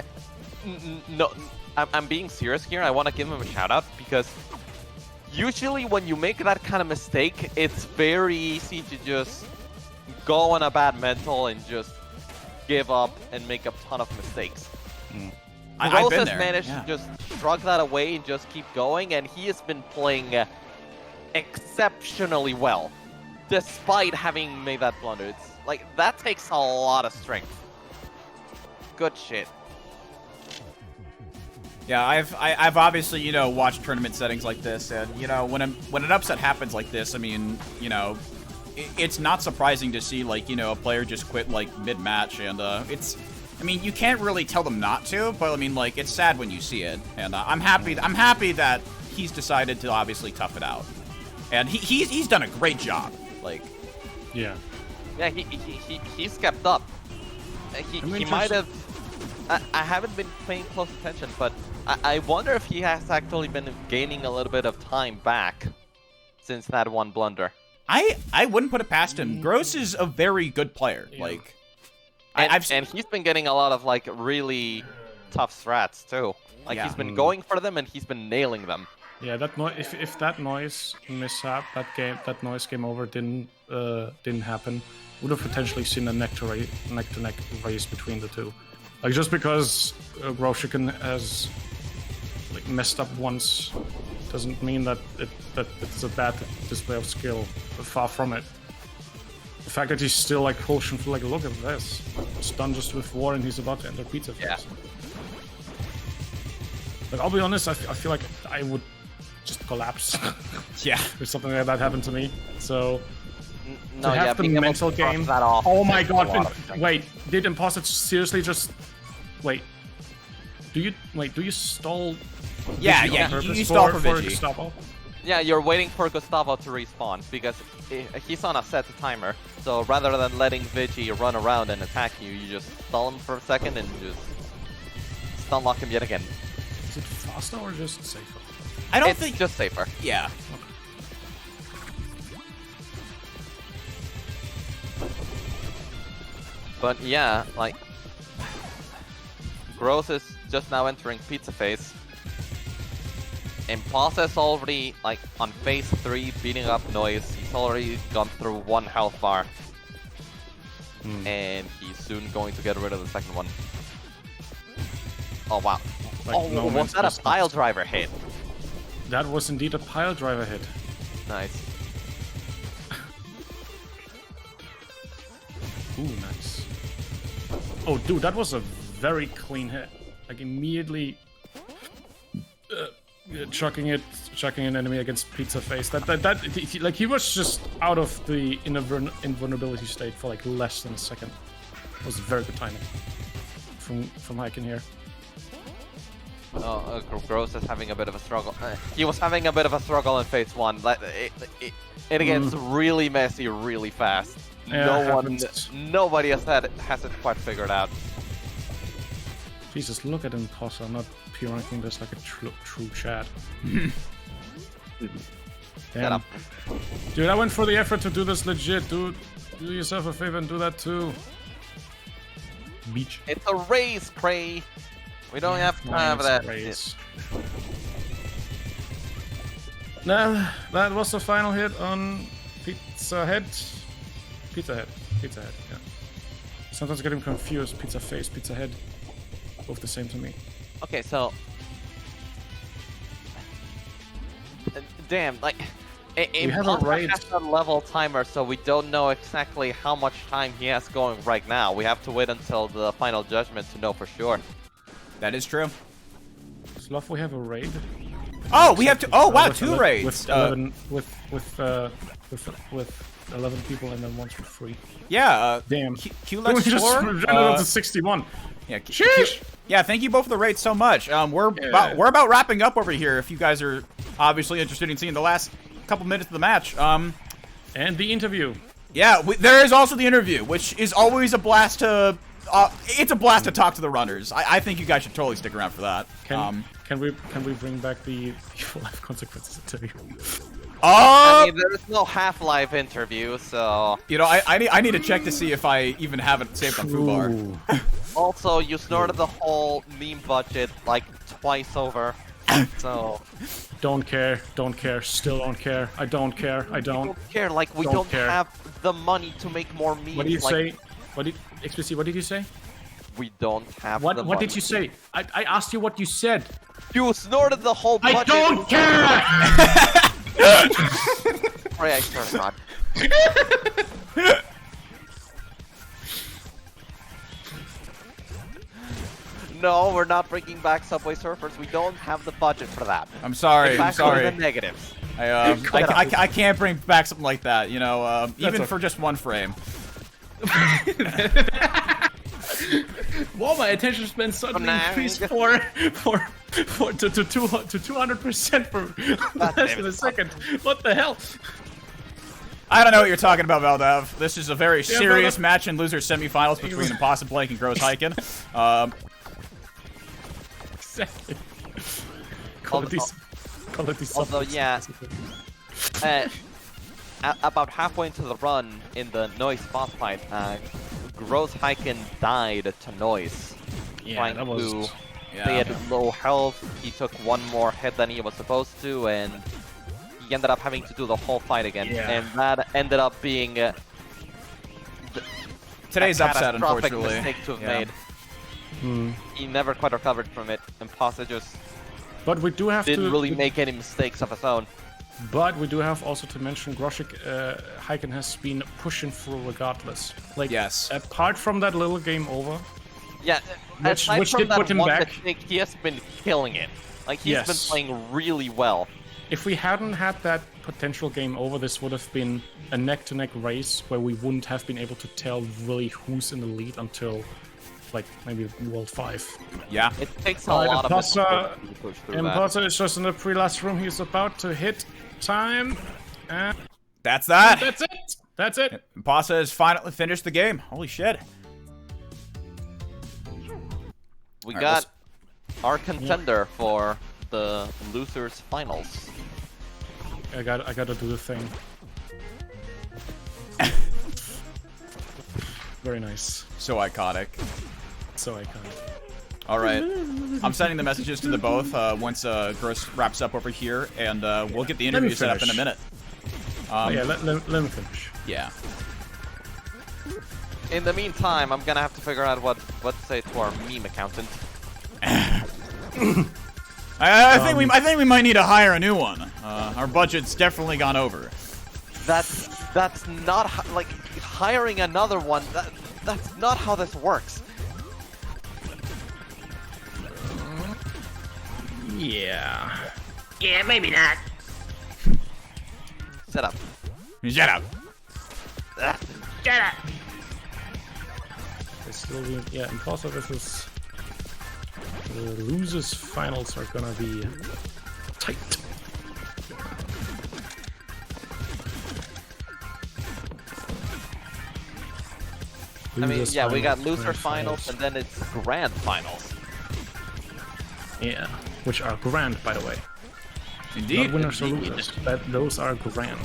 Speaker 2: no, I'm being serious here. I want to give him a shout out because usually when you make that kind of mistake, it's very easy to just go on a bad mental and just give up and make a ton of mistakes.
Speaker 1: I've
Speaker 2: Gross
Speaker 1: been
Speaker 2: has
Speaker 1: there.
Speaker 2: managed
Speaker 1: Yeah.
Speaker 2: to just shrug that away and just keep going, and he has been playing exceptionally well, despite having made that blunder. It's like that takes a lot of strength. Good shit.
Speaker 1: Yeah, I've obviously, you know, watched tournament settings like this, and, you know, when an upset happens like this, I mean, you know, it's not surprising to see, like, you know, a player just quit, like, mid-match, and, it's, I mean, you can't really tell them not to, but, I mean, like, it's sad when you see it, and, I'm happy that he's decided to obviously tough it out. And he's done a great job, like...
Speaker 3: Yeah.
Speaker 2: Yeah, he's kept up. He might have... I haven't been paying close attention, but I wonder if he has actually been gaining a little bit of time back since that one blunder.
Speaker 1: I wouldn't put it past him. Gross is a very good player. Yeah. Like,
Speaker 2: and he's been getting a lot of like really tough strats too. Like he's been going for them and he's been nailing them.
Speaker 3: Yeah, that if that noise mishap, that noise game over didn't happen, would have potentially seen a neck to neck race between the two. Like just because Groschicken has like messed up once doesn't mean that it's a bad display of skill. Far from it. The fact that he's still like pushing for like, look at this, stunned just with war and he's about to enter pizza face.
Speaker 2: Yeah.
Speaker 3: But I'll be honest, I feel like I would just collapse.
Speaker 1: Yeah.
Speaker 3: If something like that happened to me. So
Speaker 2: no,
Speaker 3: to have the mental game. Oh my god! Wait, did Imposter seriously just wait? Do you stall?
Speaker 1: Yeah, you stall for Vigi.
Speaker 3: Gustavo?
Speaker 2: Yeah, you're waiting for Gustavo to respawn because he's on a set timer. So rather than letting Vigi run around and attack you, you just stall him for a second and just stun lock him yet again.
Speaker 3: Is it faster or just safer?
Speaker 1: I don't
Speaker 2: it's
Speaker 1: think
Speaker 2: just safer.
Speaker 1: Yeah.
Speaker 2: But yeah, like Gross is just now entering pizza phase. Impulse is already like on phase 3 beating up Noise. He's already gone through 1 health bar. And he's soon going to get rid of the second one. Oh wow. Like was that a pile driver hit?
Speaker 3: That was indeed a pile driver hit.
Speaker 2: Nice.
Speaker 3: Ooh, nice. Oh, dude, that was a very clean hit. Like immediately chucking an enemy against pizza face. Like he was just out of the invulnerability state for like less than a second. It was very good timing from I can hear.
Speaker 2: Oh, Gross is having a bit of a struggle. He was having a bit of a struggle in phase 1. Like it gets really messy really fast.
Speaker 3: Yeah,
Speaker 2: nobody has it quite figured out.
Speaker 3: Jesus, look at Imposter. I'm not P-ranking this like a true chat. Damn. Dude, I went for the effort to do this legit, dude. Do yourself a favor and do that too. Beach.
Speaker 2: It's a race, Cray. We don't have time for that.
Speaker 3: Nah, that was the final hit on Pizza Head. Pizza Head, yeah. Sometimes I get him confused. Pizza Face, Pizza Head. Both the same to me.
Speaker 2: Okay, so... damn, like...
Speaker 3: We have a raid.
Speaker 2: Has a level timer, so we don't know exactly how much time he has going right now. We have to wait until the final judgment to know for sure.
Speaker 1: That is true.
Speaker 3: Sloth, we have a raid.
Speaker 1: Oh, we have to. Oh, wow, 2 raids.
Speaker 3: With 11, with 11 people and then once for free.
Speaker 1: Yeah.
Speaker 3: Damn.
Speaker 1: QLex
Speaker 3: just to 61.
Speaker 1: Yeah. Yeah. Thank you both for the raid so much. We're about wrapping up over here. If you guys are obviously interested in seeing the last couple minutes of the match.
Speaker 3: And the interview.
Speaker 1: Yeah. There is also the interview, which is always a blast to. It's a blast to talk to the runners. I think you guys should totally stick around for that.
Speaker 3: Can we bring back the life consequences interview?
Speaker 2: I mean, there is no Half-Life interview, so...
Speaker 1: You know, I need to check to see if I even have it saved on Fubar.
Speaker 2: Also, you snorted the whole meme budget, like, twice over, so...
Speaker 3: Don't care, still don't care, I don't care, I don't.
Speaker 2: Don't care, like, we don't have the money to make more memes.
Speaker 3: What did you say? Explicitly, what did you say?
Speaker 2: We don't have the money.
Speaker 3: What did you say? I asked you what you said.
Speaker 2: You snorted the whole budget.
Speaker 3: I don't care!
Speaker 2: Sorry, I snorted, Rod. No, we're not bringing back Subway Surfers. We don't have the budget for that.
Speaker 1: I'm sorry.
Speaker 2: In
Speaker 1: I'm
Speaker 2: fact,
Speaker 1: sorry.
Speaker 2: we're the negatives.
Speaker 1: I can't bring back something like that. You know, even for just one frame.
Speaker 3: Wow, my attention span suddenly increased to 200% for less than a second. What the hell?
Speaker 1: I don't know what you're talking about, Valdev. This is a very serious
Speaker 3: brother.
Speaker 1: match in loser semifinals between Impossible Blake and Gross Hyken.
Speaker 3: Exactly.
Speaker 2: Although, yeah, about halfway into the run in the Noise boss fight, Gross Hyken died to Noise.
Speaker 3: Yeah, that was...
Speaker 2: They had low health, he took one more hit than he was supposed to, and he ended up having to do the whole fight again.
Speaker 3: Yeah.
Speaker 2: And that ended up being
Speaker 1: Today's
Speaker 2: a
Speaker 1: upset,
Speaker 2: catastrophic
Speaker 1: unfortunately.
Speaker 2: mistake to have
Speaker 1: Yeah.
Speaker 2: made. He never quite recovered from it, and Pasa just
Speaker 3: But we do have
Speaker 2: didn't really make any mistakes of his own.
Speaker 3: But we do have also to mention Groshik Hyken has been pushing through regardless. Like,
Speaker 1: Yes.
Speaker 3: apart from that little game over,
Speaker 2: Yeah,
Speaker 3: Which
Speaker 2: aside from
Speaker 3: did
Speaker 2: that
Speaker 3: put him
Speaker 2: one
Speaker 3: back.
Speaker 2: mistake, he has been killing it. Like, he's been
Speaker 3: Yes.
Speaker 2: playing really well.
Speaker 3: if we hadn't had that potential game over, this would have been a neck-to-neck race where we wouldn't have been able to tell really who's in the lead until, like, maybe World 5.
Speaker 1: Yeah.
Speaker 2: It takes a lot of
Speaker 3: Imposter-
Speaker 2: effort to push through that.
Speaker 3: Imposter is just in the pre-last room. He's about to hit time. And
Speaker 1: That's that.
Speaker 3: that's it. That's it.
Speaker 1: Pasa has finally finished the game. Holy shit.
Speaker 2: We
Speaker 1: Alright,
Speaker 2: got our contender for the losers finals.
Speaker 3: I gotta do the thing. Very nice.
Speaker 1: So iconic.
Speaker 3: So iconic.
Speaker 1: All right. I'm sending the messages to the both once Gross wraps up over here, and we'll get the interview set up in a
Speaker 3: finish.
Speaker 1: minute.
Speaker 3: Yeah, let me finish.
Speaker 1: Yeah.
Speaker 2: In the meantime, I'm gonna have to figure out what to say to our meme accountant.
Speaker 1: I think we might need to hire a new one. Our budget's definitely gone over.
Speaker 2: That's not like hiring another one. That's not how this works.
Speaker 3: Yeah.
Speaker 4: Yeah, maybe not.
Speaker 2: Set up.
Speaker 1: Shut up.
Speaker 2: Ah,
Speaker 4: Shut up.
Speaker 3: This will be, yeah, Imposter versus the losers finals are gonna be tight.
Speaker 2: I mean,
Speaker 3: Losers
Speaker 2: yeah, we got
Speaker 3: finals,
Speaker 2: loser
Speaker 3: grand
Speaker 2: finals and then it's grand finals.
Speaker 3: Yeah, which are grand, by the way.
Speaker 1: Indeed.
Speaker 3: Not winners or losers. Those are grand.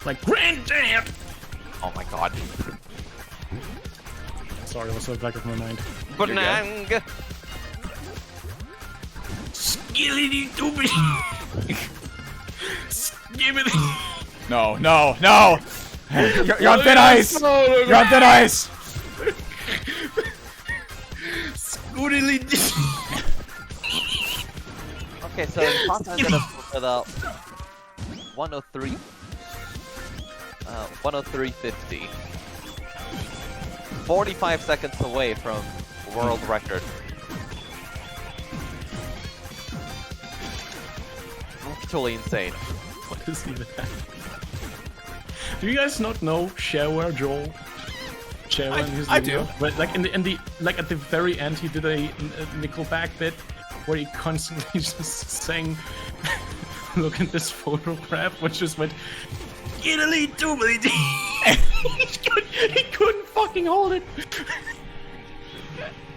Speaker 3: Like grand jam.
Speaker 2: Oh my god.
Speaker 3: Sorry, what's the back of my mind?
Speaker 2: Banang!
Speaker 3: Skillity doobity. Skibbity.
Speaker 1: No, no, no! You're on thin ice! You're on thin ice!
Speaker 3: Scootily.
Speaker 2: Okay, so Pasa ended up with a 103. 103.50. 45 seconds away from world record. Actually insane.
Speaker 3: What is even that? Do you guys not know Shareware Joel? Shareware in his
Speaker 1: I
Speaker 3: video?
Speaker 1: do.
Speaker 3: But like in the like at the very end, he did a Nickelback bit where he constantly just sang, "Look at this photograph," which just went, "Italy doobly dee." He couldn't fucking hold it.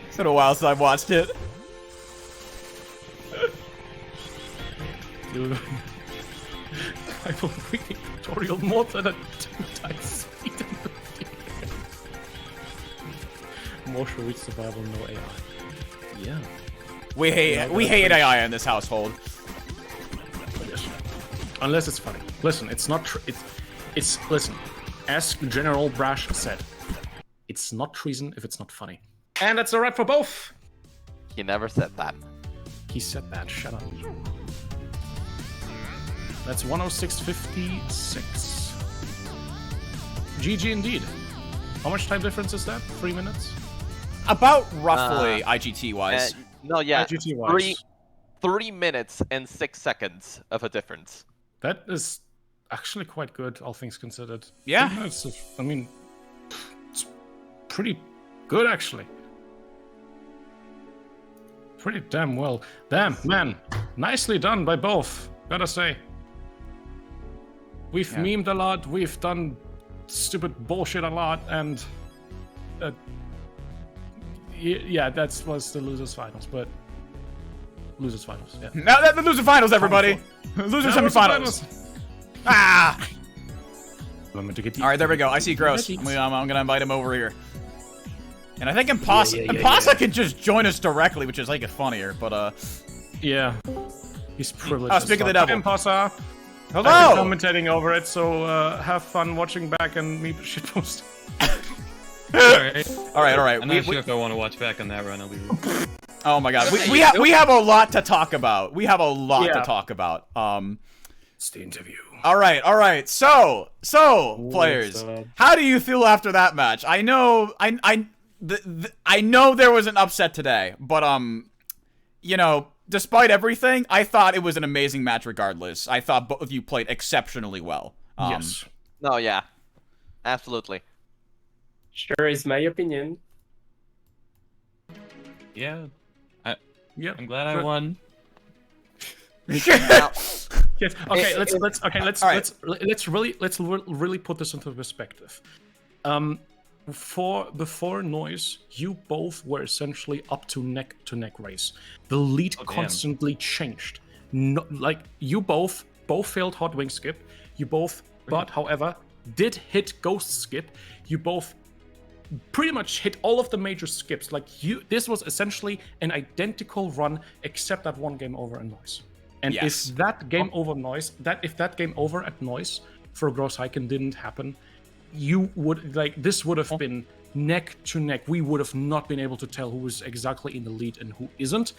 Speaker 1: It's been a while since I've watched it.
Speaker 3: Dude, I will read the tutorial more than 2 times speed in the video. Emotional reach survival, no AI. Yeah.
Speaker 1: We hate AI in this household.
Speaker 3: Unless it's funny. Listen, it's not. Listen. As General Brash said, it's not treason if it's not funny. And that's a wrap for both.
Speaker 2: He never said that.
Speaker 3: He said that. Shut up. That's 106.56. GG indeed. How much time difference is that? 3 minutes?
Speaker 1: about roughly IGT wise.
Speaker 2: No, yeah,
Speaker 3: IGT wise.
Speaker 2: 3 minutes and 6 seconds of a difference.
Speaker 3: That is actually quite good, all things considered.
Speaker 1: Yeah.
Speaker 3: I mean, it's pretty good, actually. Pretty damn well. Damn, man. Nicely done by both, gotta say. We've memed a lot, we've done stupid bullshit a lot, and... yeah, that was the losers finals, but... Losers finals, yeah.
Speaker 1: Now that's the loser finals, everybody. Loser semifinals. Ah!
Speaker 3: All
Speaker 1: right, there we go. I see Gross. I'm gonna invite him over here. And I think Impasa can just join us directly, which is like it funnier. But
Speaker 3: yeah, he's privileged.
Speaker 1: Oh, speak of the devil.
Speaker 3: Impasa.
Speaker 1: Hello.
Speaker 3: I've been commentating over it, so have fun watching back and me shitpost.
Speaker 1: All right.
Speaker 5: I'm not sure if I want to watch back on that run. I'll be real.
Speaker 1: Oh my god, we have a lot to talk about. We have a lot to talk about.
Speaker 3: It's the interview.
Speaker 1: All right. So players, how do you feel after that match? I know, I know there was an upset today, but you know, despite everything, I thought it was an amazing match. Regardless, I thought both of you played exceptionally well.
Speaker 3: Yes.
Speaker 2: No, yeah, absolutely.
Speaker 6: Sure is my opinion.
Speaker 5: Yeah.
Speaker 3: Yeah.
Speaker 5: I'm glad I won.
Speaker 2: Now,
Speaker 3: Yes. Okay. Let's really put this into perspective. Before Noise, you both were essentially up to neck race. The lead constantly changed. No, like you both failed Hot Wing Skip. You both, but however, did hit Ghost Skip. You both pretty much hit all of the major skips. Like this was essentially an identical run, except that one game over at Noise. And if that game over at Noise for Gross Hyken didn't happen, you would this would have been neck to neck. We would have not been able to tell who was exactly in the lead and who isn't.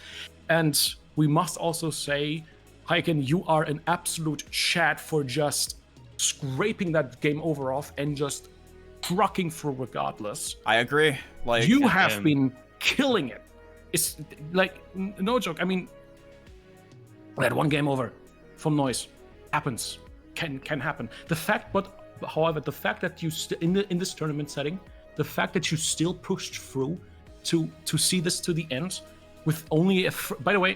Speaker 3: And we must also say, Hyken, you are an absolute chat for just scraping that game over off and just trucking through regardless.
Speaker 1: I agree. Like
Speaker 3: you have been killing it. It's like no joke. I mean, that one game over from Noise happens, can happen. However, the fact that you in this tournament setting, the fact that you still pushed through to see this to the end with only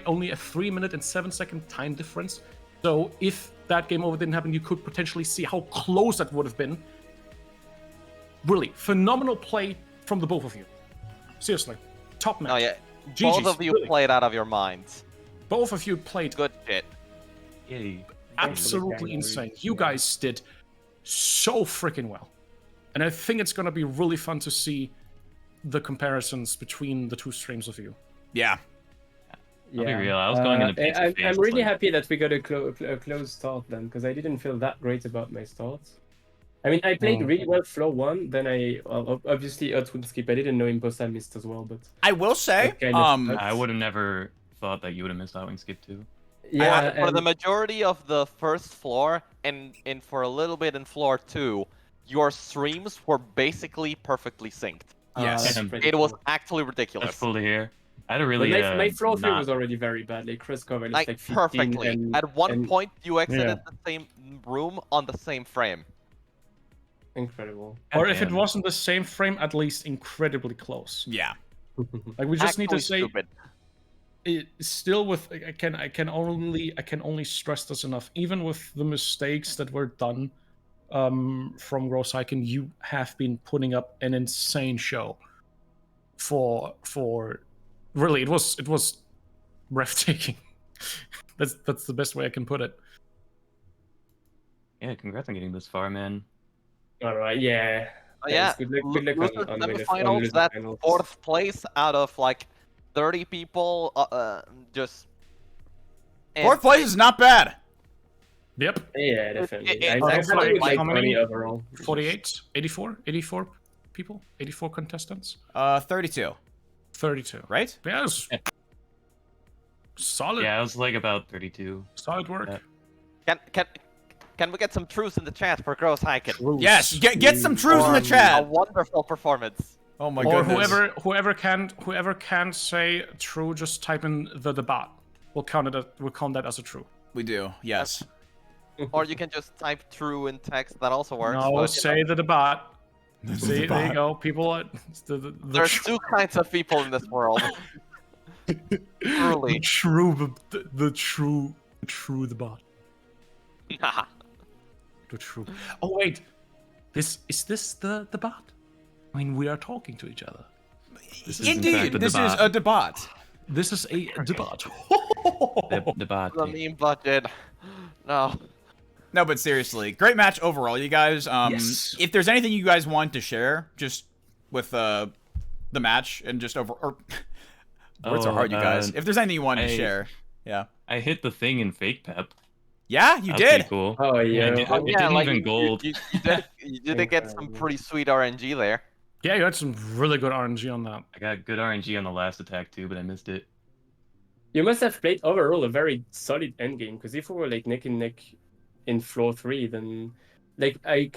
Speaker 3: only a 3 minute and 7 second time difference. So if that game over didn't happen, you could potentially see how close that would have been. Really phenomenal play from the both of you. Seriously, top match.
Speaker 2: no, yeah,
Speaker 3: GG's,
Speaker 2: both of you
Speaker 3: really.
Speaker 2: played out of your minds.
Speaker 3: Both of you played
Speaker 2: Good shit.
Speaker 5: Yay.
Speaker 3: absolutely insane. You guys did so freaking well. And I think it's going to be really fun to see the comparisons between the two streams of you.
Speaker 1: Yeah.
Speaker 5: I'll be real. I was going in a
Speaker 6: I'm really happy that we got a close start then, because I didn't feel that great about my start. I mean, I played really well floor 1, then obviously Hot Wing Skip. I didn't know Imposta missed as well, but...
Speaker 1: I will say,
Speaker 5: I would have never thought that you would have missed Hot Wing Skip too.
Speaker 6: Yeah,
Speaker 2: For the majority of the first floor and for a little bit in floor 2, your streams were basically perfectly synced.
Speaker 1: yes.
Speaker 2: It was actually ridiculous.
Speaker 5: That's cool to hear. I had a really
Speaker 6: my floor 3 was already very bad. Like Chris covered like 15
Speaker 2: perfectly.
Speaker 6: and,
Speaker 2: At one point, you exited
Speaker 3: Yeah.
Speaker 2: the same room on the same frame.
Speaker 6: incredible.
Speaker 3: Or if it
Speaker 5: Damn.
Speaker 3: wasn't the same frame, at least incredibly close.
Speaker 1: Yeah.
Speaker 3: Like we just need to
Speaker 2: Actually
Speaker 3: say,
Speaker 2: stupid.
Speaker 3: still with I can only stress this enough. Even with the mistakes that were done from Gross Hyken, you have been putting up an insane show. For really, it was breathtaking. That's the best way I can put it.
Speaker 5: Yeah, congrats on getting this far, man.
Speaker 6: All right, yeah.
Speaker 2: Yeah,
Speaker 6: Good luck
Speaker 2: losers
Speaker 6: on
Speaker 2: semifinals, that
Speaker 6: finals.
Speaker 2: 4th place out of like 30 people, just... and
Speaker 1: 4th place is not bad.
Speaker 3: Yep.
Speaker 6: Yeah, definitely.
Speaker 2: It's
Speaker 6: I
Speaker 2: actually
Speaker 6: think
Speaker 2: like
Speaker 6: like 20 overall.
Speaker 3: 48, 84 people, 84 contestants,
Speaker 1: 32,
Speaker 3: 32.
Speaker 1: right?
Speaker 3: Yeah, it was solid.
Speaker 5: Yeah, I was like about 32.
Speaker 3: Solid work.
Speaker 5: Yeah.
Speaker 2: Can we get some truths in the chat for Gross Hyken?
Speaker 3: Truce.
Speaker 1: Yes. Get some truths in the
Speaker 2: A
Speaker 1: chat.
Speaker 2: wonderful performance.
Speaker 1: Oh my
Speaker 3: Or
Speaker 1: goodness.
Speaker 3: whoever can say true, just type in the debate. We'll count that as a true.
Speaker 1: We do. Yes.
Speaker 2: Or you can just type true in text. That also works.
Speaker 3: No,
Speaker 2: but,
Speaker 3: say the debate. See, there
Speaker 1: debate.
Speaker 3: you go. People, the
Speaker 2: there's two kinds of people in this world. Truly.
Speaker 3: the true debate. The true. Oh wait, is this the debate? I mean, we are talking to each other.
Speaker 5: This is in fact
Speaker 1: Indeed,
Speaker 5: a
Speaker 1: this is
Speaker 5: debate.
Speaker 1: a debate.
Speaker 3: This is a debate.
Speaker 5: Debate.
Speaker 2: The meme budget. No.
Speaker 1: No, but seriously, great match overall, you guys.
Speaker 3: Yes.
Speaker 1: If there's anything you guys want to share, just with the match and just over, or words are hard, you guys. If there's anything you want to share, yeah.
Speaker 5: I hit the thing in fake pep.
Speaker 1: Yeah, you
Speaker 5: That's
Speaker 1: did.
Speaker 5: pretty cool.
Speaker 6: Oh yeah.
Speaker 5: It didn't even gold.
Speaker 2: You did get some pretty sweet RNG there.
Speaker 3: Yeah, you had some really good RNG on that.
Speaker 5: I got good RNG on the last attack too, but I missed it.
Speaker 6: You must have played overall a very solid endgame, because if we were like neck and neck in floor 3, then like I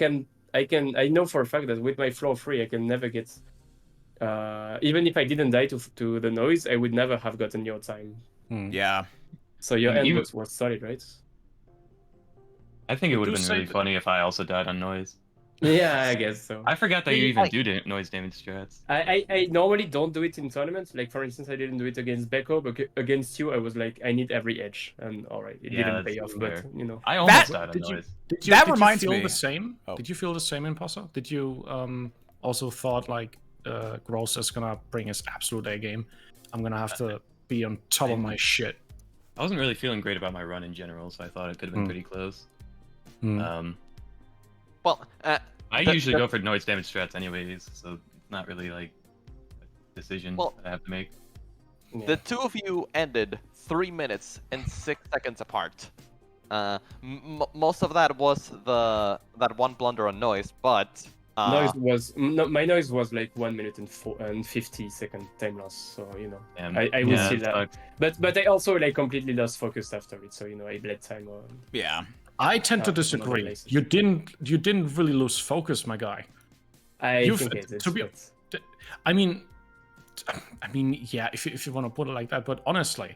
Speaker 6: know for a fact that with my floor 3 I can never get even if I didn't die to the noise, I would never have gotten your time.
Speaker 1: Yeah.
Speaker 6: So your end
Speaker 5: You-
Speaker 6: was solid, right?
Speaker 5: I think it would have
Speaker 3: do
Speaker 5: been
Speaker 3: say
Speaker 5: really
Speaker 3: that-
Speaker 5: funny if I also died on noise.
Speaker 6: Yeah, I guess so.
Speaker 5: I forgot that you even do noise damage strats.
Speaker 6: I normally don't do it in tournaments. Like for instance, I didn't do it against Beko, but against you, I was like, I need every edge, and all right, it
Speaker 5: Yeah,
Speaker 6: didn't pay
Speaker 5: that's
Speaker 6: off.
Speaker 5: fair.
Speaker 6: But you know,
Speaker 5: I almost
Speaker 1: That-
Speaker 5: died on
Speaker 3: did you-
Speaker 5: noise.
Speaker 1: That reminds
Speaker 3: feel
Speaker 1: me-
Speaker 3: the same?
Speaker 1: Oh.
Speaker 3: Did you feel the same, Imposter? Did you also thought like Gross is gonna bring his absolute A game? I'm gonna have to be on top of my shit.
Speaker 5: I wasn't really feeling great about my run in general, so I thought it could have been pretty close.
Speaker 2: Well,
Speaker 5: I usually go for noise damage strats anyways, so it's not really like a decision
Speaker 2: Well-
Speaker 5: that I have to make.
Speaker 2: the two of you ended 3 minutes and 6 seconds apart. Most of that was that one blunder on noise, but
Speaker 6: noise was my noise was like 1 minute and 50-second time loss. So you know, I will see
Speaker 5: it
Speaker 6: that.
Speaker 5: sucked.
Speaker 6: But I also like completely lost focus after it. So you know, I bled time.
Speaker 1: Yeah.
Speaker 3: I tend to
Speaker 6: some
Speaker 3: disagree.
Speaker 6: other places.
Speaker 3: You didn't really lose focus, my guy.
Speaker 6: I
Speaker 3: You've-
Speaker 6: think it is.
Speaker 3: to be-
Speaker 6: but-
Speaker 3: I mean, yeah, if you want to put it like that, but honestly,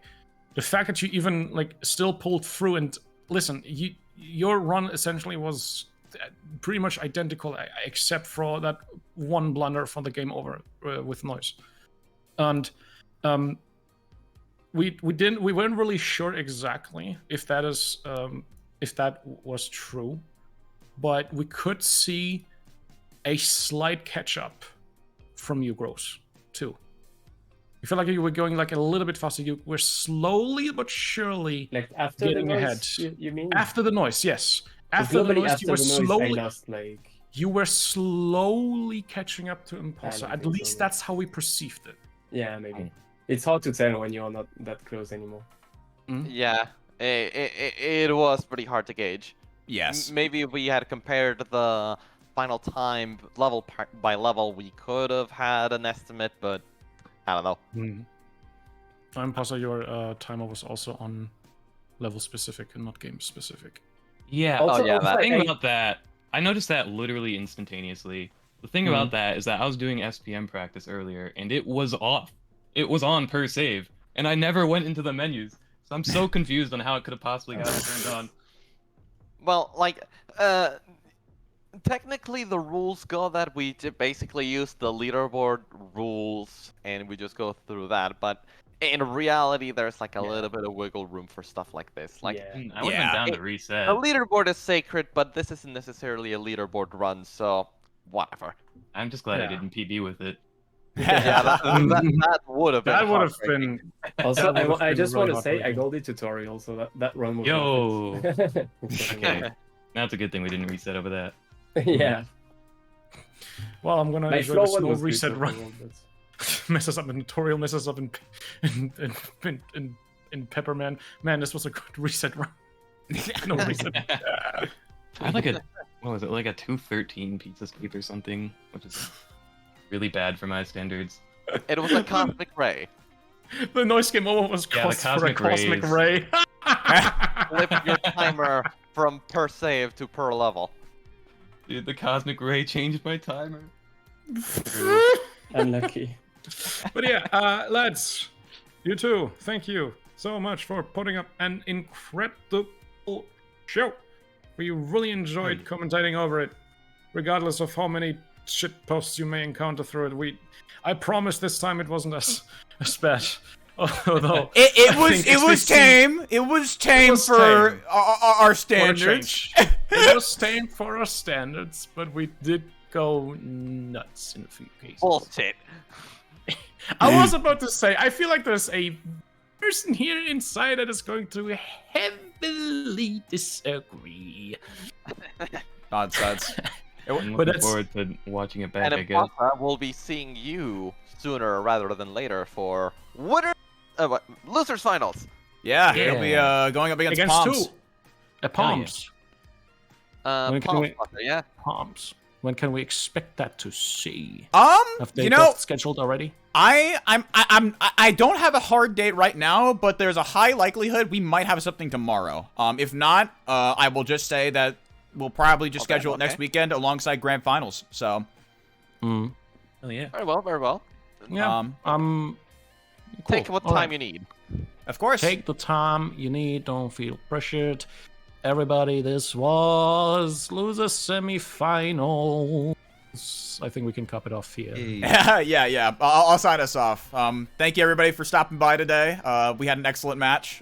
Speaker 3: the fact that you even like still pulled through and listen, your run essentially was pretty much identical, except for that one blunder from the game over with noise, and we weren't really sure exactly if that is if that was true, but we could see a slight catch up from you, Gross, too. I feel like you were going like a little bit faster. You were slowly but surely
Speaker 6: like after the
Speaker 3: getting
Speaker 6: noise,
Speaker 3: ahead.
Speaker 6: you mean?
Speaker 3: After the noise, yes. After the
Speaker 6: Globally,
Speaker 3: noise,
Speaker 6: after
Speaker 3: you were
Speaker 6: the noise,
Speaker 3: slowly.
Speaker 6: I lost like.
Speaker 3: You were slowly catching up to Imposter.
Speaker 6: I don't
Speaker 3: At
Speaker 6: think
Speaker 3: least
Speaker 6: so.
Speaker 3: that's how we perceived it.
Speaker 6: Yeah, maybe. It's hard to tell when you're not that close anymore.
Speaker 2: yeah, it was pretty hard to gauge.
Speaker 1: Yes.
Speaker 2: Maybe if we had compared the final time level by level, we could have had an estimate, but I don't know.
Speaker 3: Imposter, your timer was also on level specific and not game specific.
Speaker 5: Yeah,
Speaker 6: Also,
Speaker 2: yeah, that
Speaker 5: the thing
Speaker 6: I-
Speaker 5: about that, I noticed that literally instantaneously. The thing about that is that I was doing SPM practice earlier, and it was off. It was on per save, and I never went into the menus. So I'm so confused on how it could have possibly gotten turned on.
Speaker 2: Well, like, technically the rules go that we basically use the leaderboard rules and we just go through that, but in reality there's like a little bit of wiggle room for stuff like this. Like,
Speaker 6: yeah.
Speaker 5: I would have
Speaker 1: Yeah.
Speaker 5: been down to reset.
Speaker 2: the leaderboard is sacred, but this isn't necessarily a leaderboard run, so whatever.
Speaker 5: I'm just glad I
Speaker 3: Yeah.
Speaker 5: didn't PB with it.
Speaker 2: Yeah, that would have been
Speaker 3: That would have
Speaker 2: heartbreaking.
Speaker 3: been.
Speaker 6: Also,
Speaker 3: That would've
Speaker 6: I
Speaker 3: been
Speaker 6: just
Speaker 3: really
Speaker 6: want to say I
Speaker 3: heartbreaking.
Speaker 6: golded tutorial, so that run was.
Speaker 5: Yo.
Speaker 6: perfect.
Speaker 5: Okay, that's a good thing we didn't reset over that.
Speaker 6: Yeah.
Speaker 3: Well, I'm gonna
Speaker 6: My
Speaker 3: enjoy
Speaker 6: floor
Speaker 3: the
Speaker 6: one
Speaker 3: slow
Speaker 6: was good
Speaker 3: reset run.
Speaker 6: overall, but-
Speaker 3: Messes up in tutorial, messes up in Pepperman. Man, this was a good reset run. No reset.
Speaker 5: I had like a, what was it, like a 213 pizza escape or something, which is really bad for my standards.
Speaker 2: It was a cosmic ray.
Speaker 3: The noise game over was
Speaker 5: Yeah, the
Speaker 3: cost for a
Speaker 5: cosmic
Speaker 3: cosmic
Speaker 5: rays.
Speaker 3: ray.
Speaker 2: Flip your timer from per save to per level.
Speaker 5: Dude, the cosmic ray changed my timer.
Speaker 6: Unlucky.
Speaker 3: But yeah, lads, you too. Thank you so much for putting up an incredible show. We really enjoyed commentating over it, regardless of how many shit posts you may encounter through it. I promise this time it wasn't as bad. Although
Speaker 1: it was tame. It was tame for our standards.
Speaker 3: It was tame for our standards, but we did go nuts in a few cases.
Speaker 2: Bullshit.
Speaker 3: I was about to say, I feel like there's a person here inside that is going to heavily disagree.
Speaker 1: Nonsense.
Speaker 5: I'm
Speaker 3: But
Speaker 5: looking
Speaker 3: that's-
Speaker 5: forward to watching it back,
Speaker 2: And
Speaker 5: I guess.
Speaker 2: Impasa will be seeing you sooner rather than later for losers finals.
Speaker 1: Yeah, he'll be going up against Palms.
Speaker 3: two. Palms. When can we-
Speaker 2: Yeah.
Speaker 3: Palms. When can we expect that to see? Have they
Speaker 1: You know,
Speaker 3: got scheduled already?
Speaker 1: I don't have a hard date right now, but there's a high likelihood we might have something tomorrow. If not, I will just say that we'll probably just schedule it next weekend alongside grand finals. So,
Speaker 3: Hmm.
Speaker 5: Oh yeah.
Speaker 2: Very well, very well.
Speaker 3: Yeah. Cool.
Speaker 2: Take what
Speaker 3: All
Speaker 2: time
Speaker 3: right.
Speaker 2: you need.
Speaker 1: of course.
Speaker 3: Take the time you need. Don't feel pressured. Everybody, this was loser semifinals. I think we can cap it off here.
Speaker 1: yeah. I'll sign us off. Thank you everybody for stopping by today. We had an excellent match.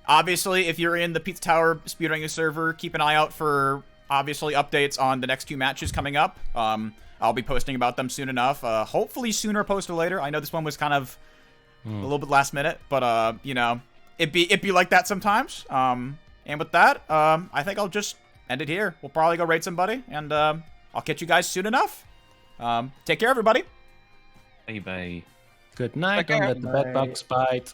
Speaker 1: Obviously, if you're in the Pizza Tower speedrunning server, keep an eye out for obviously updates on the next 2 matches coming up. I'll be posting about them soon enough. Hopefully sooner opposed to later. I know this one was kind of a little bit last minute, but you know, it be like that sometimes. And with that, I think I'll just end it here. We'll probably go raid somebody, and I'll catch you guys soon enough. Take care, everybody.
Speaker 5: Bye bye.
Speaker 3: Good night.
Speaker 2: Take care.
Speaker 3: Don't let the bed bugs bite.